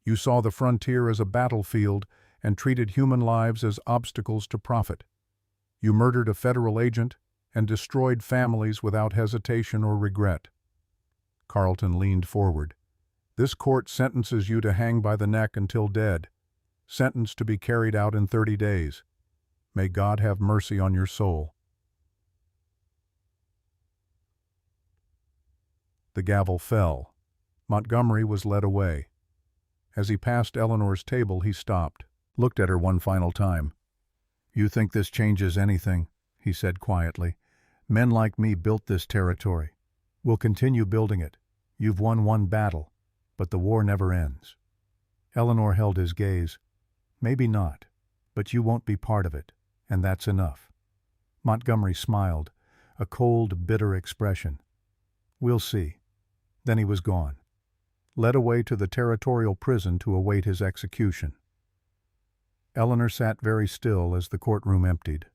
You saw the frontier as a battlefield and treated human lives as obstacles to profit. You murdered a federal agent and destroyed families without hesitation or regret. Carlton leaned forward. This court sentences you to hang by the neck until dead, sentenced to be carried out in 30 days. May God have mercy on your soul. The gavel fell. Montgomery was led away. As he passed Eleanor's table, he stopped, looked at her one final time. You think this changes anything? He said quietly. Men like me built this territory. We'll continue building it. You've won one battle, but the war never ends. Eleanor held his gaze. Maybe not, but you won't be part of it, and that's enough. Montgomery smiled, a cold, bitter expression. We'll see. Then he was gone, led away to the territorial prison to await his execution. Eleanor sat very still as the courtroom emptied.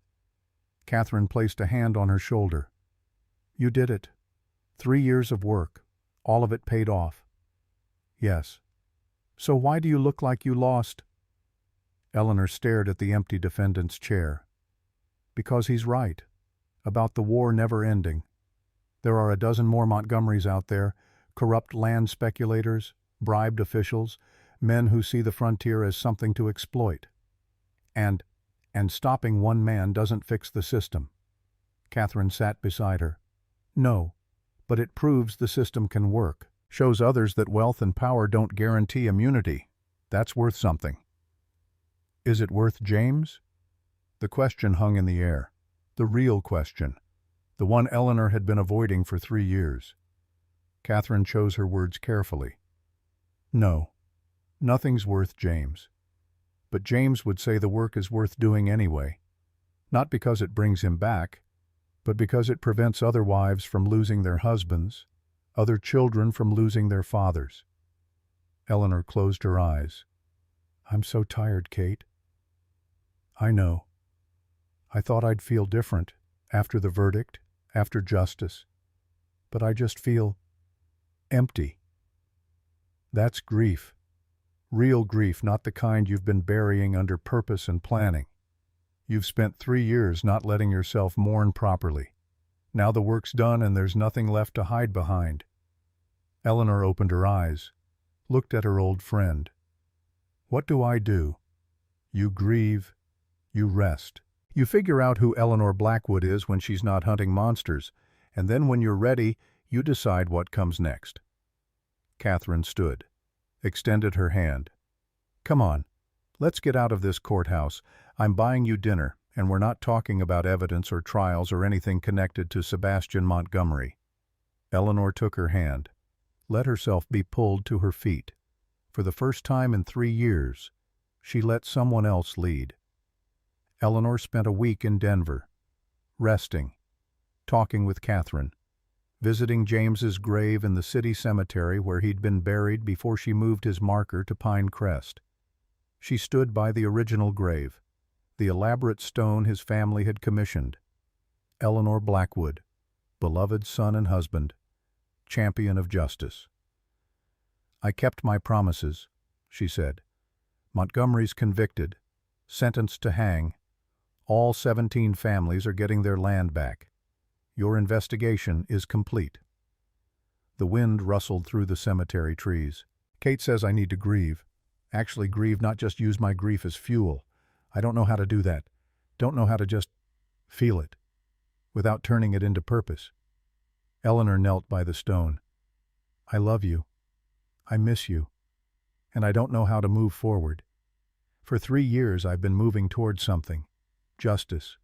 Catherine placed a hand on her shoulder. You did it. 3 years of work, all of it paid off. Yes. So why do you look like you lost? Eleanor stared at the empty defendant's chair. Because he's right, about the war never ending. There are a dozen more Montgomerys out there, corrupt land speculators, bribed officials, men who see the frontier as something to exploit. And stopping one man doesn't fix the system. Catherine sat beside her. No, but it proves the system can work, shows others that wealth and power don't guarantee immunity. That's worth something. Is it worth James? The question hung in the air. The real question. The one Eleanor had been avoiding for 3 years. Catherine chose her words carefully. No, nothing's worth James. But James would say the work is worth doing anyway. Not because it brings him back, but because it prevents other wives from losing their husbands, other children from losing their fathers. Eleanor closed her eyes. I'm so tired, Kate. I know. I thought I'd feel different after the verdict, after justice. But I just feel empty. That's grief. Real grief, not the kind you've been burying under purpose and planning. You've spent 3 years not letting yourself mourn properly. Now the work's done and there's nothing left to hide behind. Eleanor opened her eyes, looked at her old friend. What do I do? You grieve, you rest. You figure out who Eleanor Blackwood is when she's not hunting monsters, and then when you're ready, you decide what comes next. Catherine stood, extended her hand. Come on, let's get out of this courthouse. I'm buying you dinner, and we're not talking about evidence or trials or anything connected to Sebastian Montgomery. Eleanor took her hand, let herself be pulled to her feet. For the first time in 3 years, she let someone else lead. Eleanor spent a week in Denver, resting, talking with Catherine, visiting James's grave in the city cemetery where he'd been buried before she moved his marker to Pine Crest. She stood by the original grave, the elaborate stone his family had commissioned. Eleanor Blackwood, beloved son and husband, champion of justice. "I kept my promises," she said. "Montgomery's convicted, sentenced to hang. All 17 families are getting their land back. Your investigation is complete." The wind rustled through the cemetery trees. "Kate says I need to grieve. Actually grieve, not just use my grief as fuel. I don't know how to do that. Don't know how to just feel it, without turning it into purpose." Eleanor knelt by the stone. "I love you. I miss you. And I don't know how to move forward. For 3 years I've been moving towards something. Justice,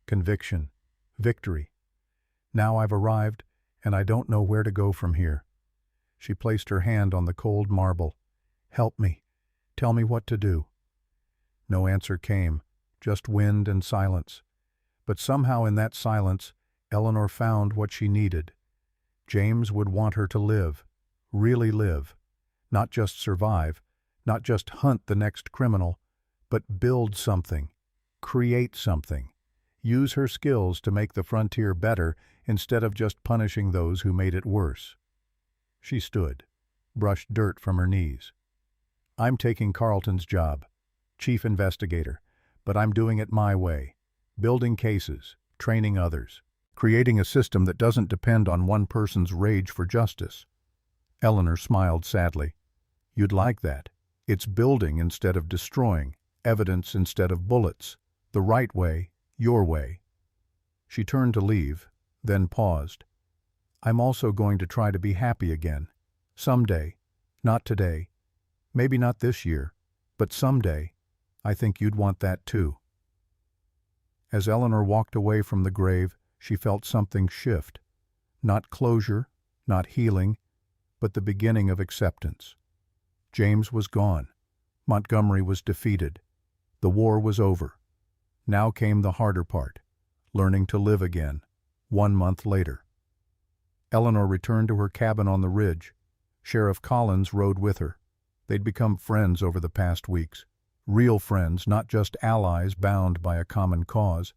conviction, victory. Now I've arrived, and I don't know where to go from here." She placed her hand on the cold marble. "Help me. Tell me what to do." No answer came, just wind and silence. But somehow in that silence, Eleanor found what she needed. James would want her to live, really live. Not just survive, not just hunt the next criminal, but build something, create something. Use her skills to make the frontier better instead of just punishing those who made it worse. She stood, brushed dirt from her knees. "I'm taking Carlton's job, chief investigator, but I'm doing it my way, building cases, training others, creating a system that doesn't depend on one person's rage for justice." Eleanor smiled sadly. "You'd like that. It's building instead of destroying, evidence instead of bullets, the right way, your way." She turned to leave, then paused. "I'm also going to try to be happy again. Someday. Not today. Maybe not this year. But someday. I think you'd want that too." As Eleanor walked away from the grave, she felt something shift. Not closure, not healing, but the beginning of acceptance. James was gone. Montgomery was defeated. The war was over. Now came the harder part, learning to live again, 1 month later. Eleanor returned to her cabin on the ridge. Sheriff Collins rode with her. They'd become friends over the past weeks. Real friends, not just allies bound by a common cause.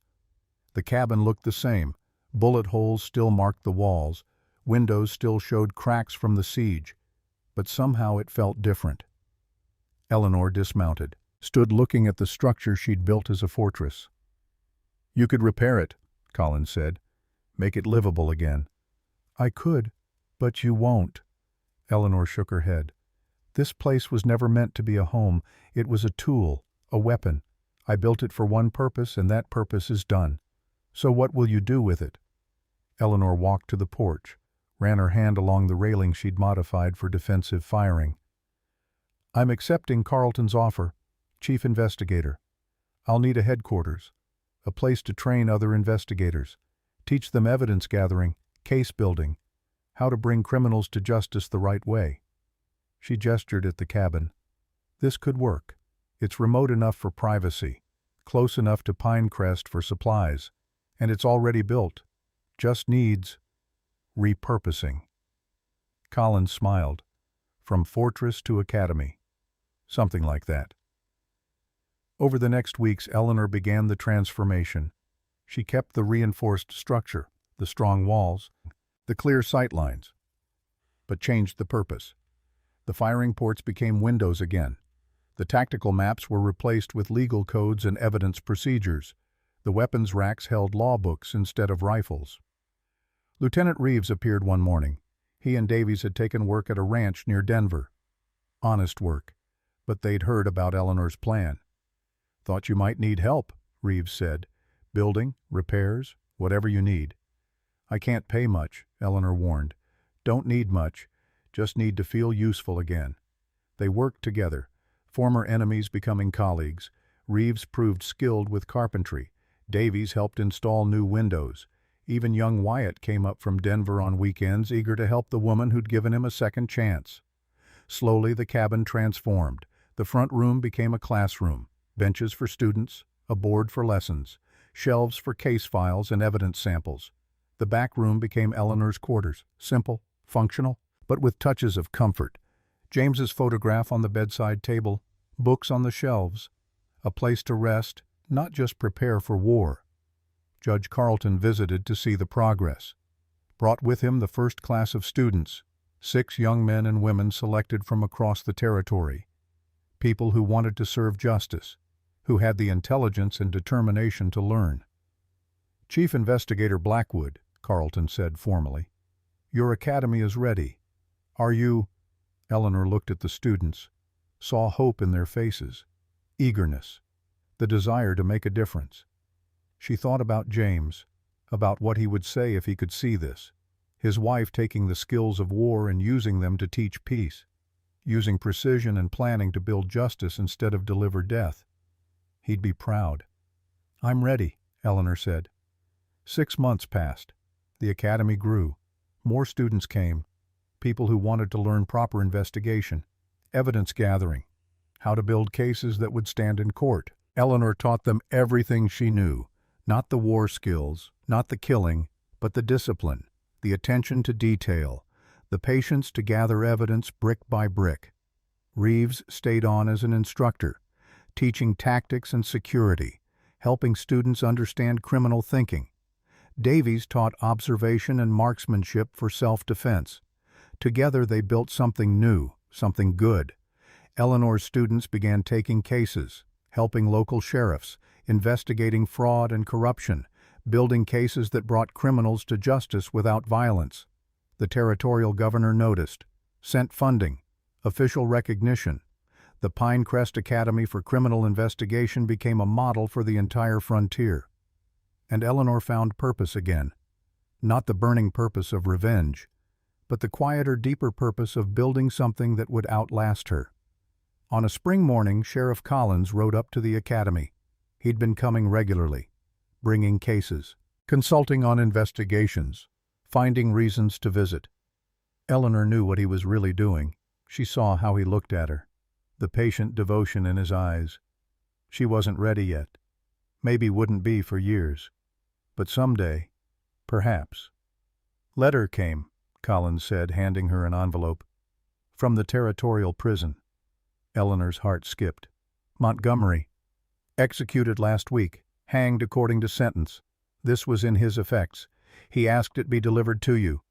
The cabin looked the same. Bullet holes still marked the walls. Windows still showed cracks from the siege. But somehow it felt different. Eleanor dismounted, stood looking at the structure she'd built as a fortress. "You could repair it," Collins said. "Make it livable again." "I could, but you won't." Eleanor shook her head. "This place was never meant to be a home. It was a tool, a weapon. I built it for one purpose, and that purpose is done. So what will you do with it?" Eleanor walked to the porch, ran her hand along the railing she'd modified for defensive firing. "I'm accepting Carlton's offer, chief investigator. I'll need a headquarters, a place to train other investigators, teach them evidence gathering, case building, how to bring criminals to justice the right way." She gestured at the cabin. "This could work. It's remote enough for privacy, close enough to Pine Crest for supplies, and it's already built. Just needs repurposing." Collins smiled. "From fortress to academy." Something like that. Over the next weeks, Eleanor began the transformation. She kept the reinforced structure, the strong walls, the clear sight lines, but changed the purpose. The firing ports became windows again. The tactical maps were replaced with legal codes and evidence procedures. The weapons racks held law books instead of rifles. Lieutenant Reeves appeared one morning. He and Davies had taken work at a ranch near Denver. Honest work, but they'd heard about Eleanor's plan. "Thought you might need help," Reeves said. "Building, repairs, whatever you need." "I can't pay much," Eleanor warned. "Don't need much. Just need to feel useful again." They worked together, former enemies becoming colleagues. Reeves proved skilled with carpentry. Davies helped install new windows. Even young Wyatt came up from Denver on weekends, eager to help the woman who'd given him a second chance. Slowly the cabin transformed. The front room became a classroom. Benches for students, a board for lessons, shelves for case files and evidence samples. The back room became Eleanor's quarters, simple, functional, but with touches of comfort. James's photograph on the bedside table, books on the shelves, a place to rest, not just prepare for war. Judge Carleton visited to see the progress. Brought with him the first class of students, 6 young men and women selected from across the territory. People who wanted to serve justice, who had the intelligence and determination to learn. Chief Investigator Blackwood, Carleton said formally, "Your academy is ready. Are you—" Eleanor looked at the students, saw hope in their faces, eagerness, the desire to make a difference. She thought about James, about what he would say if he could see this, his wife taking the skills of war and using them to teach peace, using precision and planning to build justice instead of deliver death. He'd be proud. "I'm ready," Eleanor said. 6 months passed. The academy grew. More students came, people who wanted to learn proper investigation, evidence gathering, how to build cases that would stand in court. Eleanor taught them everything she knew, not the war skills, not the killing, but the discipline, the attention to detail, the patience to gather evidence brick by brick. Reeves stayed on as an instructor, teaching tactics and security, helping students understand criminal thinking. Davies taught observation and marksmanship for self-defense. Together they built something new, something good. Eleanor's students began taking cases, helping local sheriffs, investigating fraud and corruption, building cases that brought criminals to justice without violence. The territorial governor noticed, sent funding, official recognition. The Pinecrest Academy for Criminal Investigation became a model for the entire frontier. And Eleanor found purpose again. Not the burning purpose of revenge, but the quieter, deeper purpose of building something that would outlast her. On a spring morning, Sheriff Collins rode up to the academy. He'd been coming regularly, bringing cases, consulting on investigations, finding reasons to visit. Eleanor knew what he was really doing. She saw how he looked at her, the patient devotion in his eyes. She wasn't ready yet. Maybe wouldn't be for years. But someday, perhaps. "Letter came," Collins said, handing her an envelope. "From the territorial prison." Eleanor's heart skipped. "Montgomery. Executed last week. Hanged according to sentence. This was in his effects. He asked it be delivered to you."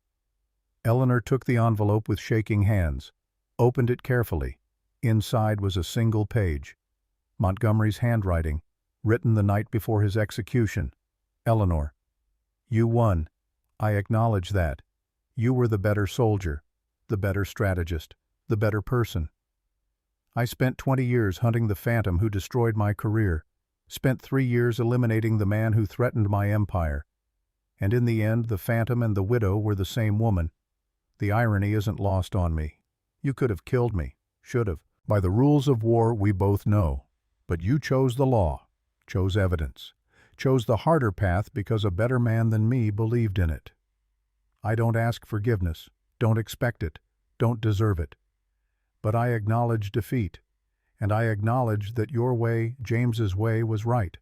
Eleanor took the envelope with shaking hands, opened it carefully. Inside was a single page. Montgomery's handwriting, written the night before his execution. "Eleanor, you won. I acknowledge that. You were the better soldier, the better strategist, the better person. I spent 20 years hunting the phantom who destroyed my career, spent 3 years eliminating the man who threatened my empire. And in the end, the phantom and the widow were the same woman. The irony isn't lost on me. You could have killed me, should have. By the rules of war we both know. But you chose the law, chose evidence, chose the harder path because a better man than me believed in it. I don't ask forgiveness, don't expect it, don't deserve it. But I acknowledge defeat, and I acknowledge that your way, James's way, was right.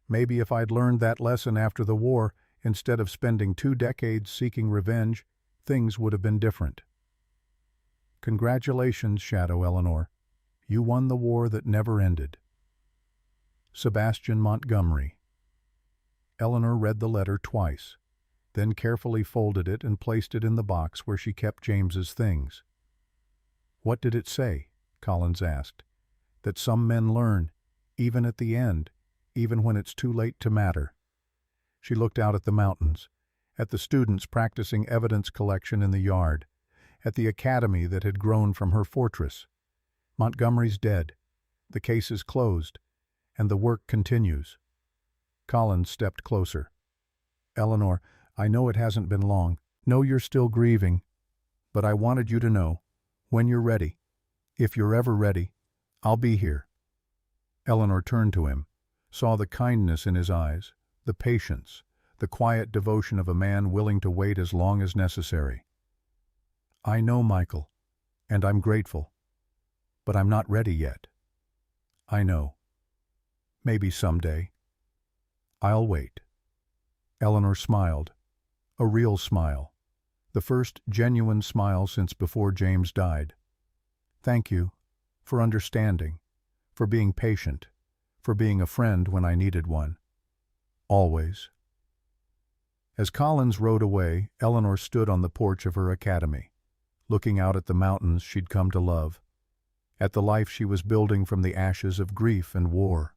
Maybe if I'd learned that lesson after the war, instead of spending 2 decades seeking revenge, things would have been different." Congratulations, Shadow Eleanor. You won the war that never ended. Sebastian Montgomery. Eleanor read the letter twice, then carefully folded it and placed it in the box where she kept James's things. "What did it say?" Collins asked. "That some men learn, even at the end, even when it's too late to matter." She looked out at the mountains, at the students practicing evidence collection in the yard, at the academy that had grown from her fortress. Montgomery's dead, the case is closed, and the work continues. Collins stepped closer. "Eleanor, I know it hasn't been long. Know you're still grieving. But I wanted you to know, when you're ready, if you're ever ready, I'll be here." Eleanor turned to him, saw the kindness in his eyes, the patience, the quiet devotion of a man willing to wait as long as necessary. "I know, Michael, and I'm grateful. But I'm not ready yet. I know. Maybe someday. I'll wait." Eleanor smiled. A real smile. The first genuine smile since before James died. Thank you. For understanding. For being patient. For being a friend when I needed one. Always. As Collins rode away, Eleanor stood on the porch of her academy, looking out at the mountains she'd come to love, at the life she was building from the ashes of grief and war.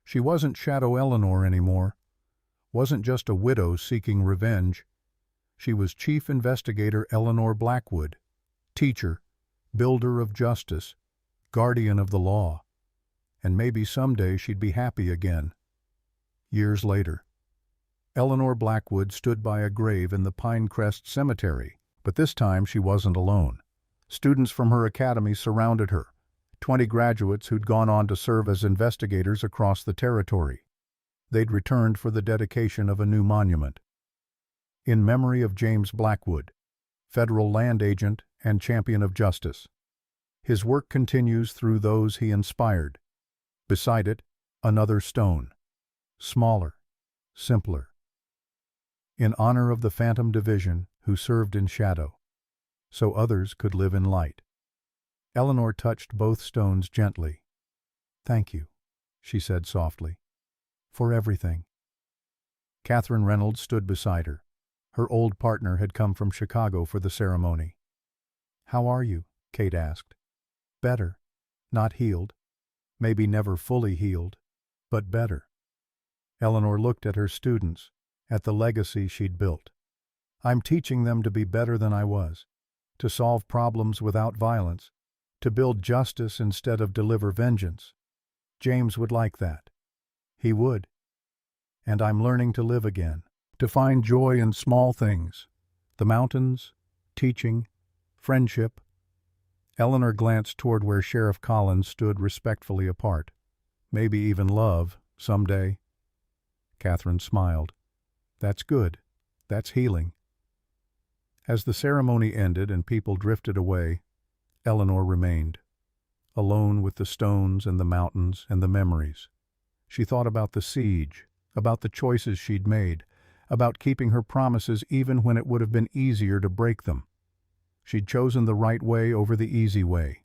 She wasn't Shadow Eleanor anymore, wasn't just a widow seeking revenge. She was Chief Investigator Eleanor Blackwood, teacher, builder of justice, guardian of the law. And maybe someday she'd be happy again. Years later, Eleanor Blackwood stood by a grave in the Pinecrest Cemetery, but this time she wasn't alone. Students from her academy surrounded her, 20 graduates who'd gone on to serve as investigators across the territory. They'd returned for the dedication of a new monument. In memory of James Blackwood, federal land agent and champion of justice. His work continues through those he inspired. Beside it, another stone. Smaller, simpler. In honor of the Phantom Division who served in shadow, so others could live in light. Eleanor touched both stones gently. Thank you, she said softly, for everything. Catherine Reynolds stood beside her. Her old partner had come from Chicago for the ceremony. How are you? Kate asked. Better. Not healed. Maybe never fully healed, but better. Eleanor looked at her students, at the legacy she'd built. I'm teaching them to be better than I was, to solve problems without violence, to build justice instead of deliver vengeance. James would like that. He would. And I'm learning to live again, to find joy in small things, the mountains, teaching, friendship. Eleanor glanced toward where Sheriff Collins stood respectfully apart. Maybe even love, someday. Catherine smiled. That's good. That's healing. As the ceremony ended and people drifted away, Eleanor remained, alone with the stones and the mountains and the memories. She thought about the siege, about the choices she'd made, about keeping her promises even when it would have been easier to break them. She'd chosen the right way over the easy way,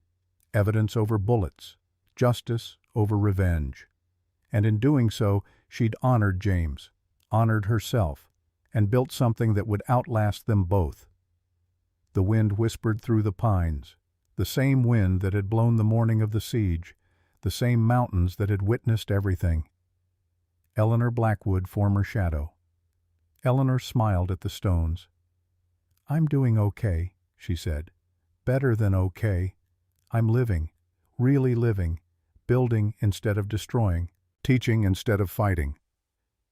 evidence over bullets, justice over revenge. And in doing so, she'd honored James, honored herself, and built something that would outlast them both. The wind whispered through the pines, the same wind that had blown the morning of the siege, the same mountains that had witnessed everything. Eleanor Blackwood, former shadow. Eleanor smiled at the stones. I'm doing okay, she said. Better than okay. I'm living, really living, building instead of destroying, teaching instead of fighting.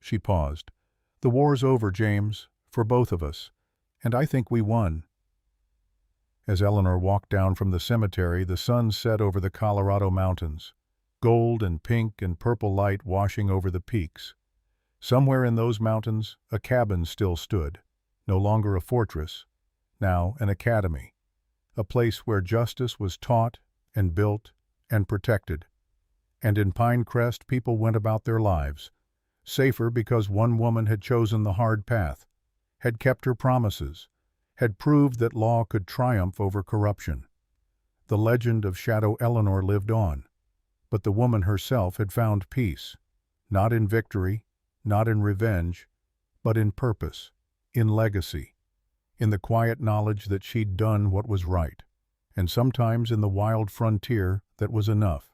She paused. The war's over, James, for both of us, and I think we won. As Eleanor walked down from the cemetery, the sun set over the Colorado mountains, gold and pink and purple light washing over the peaks. Somewhere in those mountains, a cabin still stood, no longer a fortress, now an academy, a place where justice was taught and built and protected. And in Pinecrest, people went about their lives, safer because one woman had chosen the hard path, had kept her promises, had proved that law could triumph over corruption. The legend of Shadow Eleanor lived on, but the woman herself had found peace, not in victory, not in revenge, but in purpose, in legacy, in the quiet knowledge that she'd done what was right, and sometimes in the wild frontier that was enough.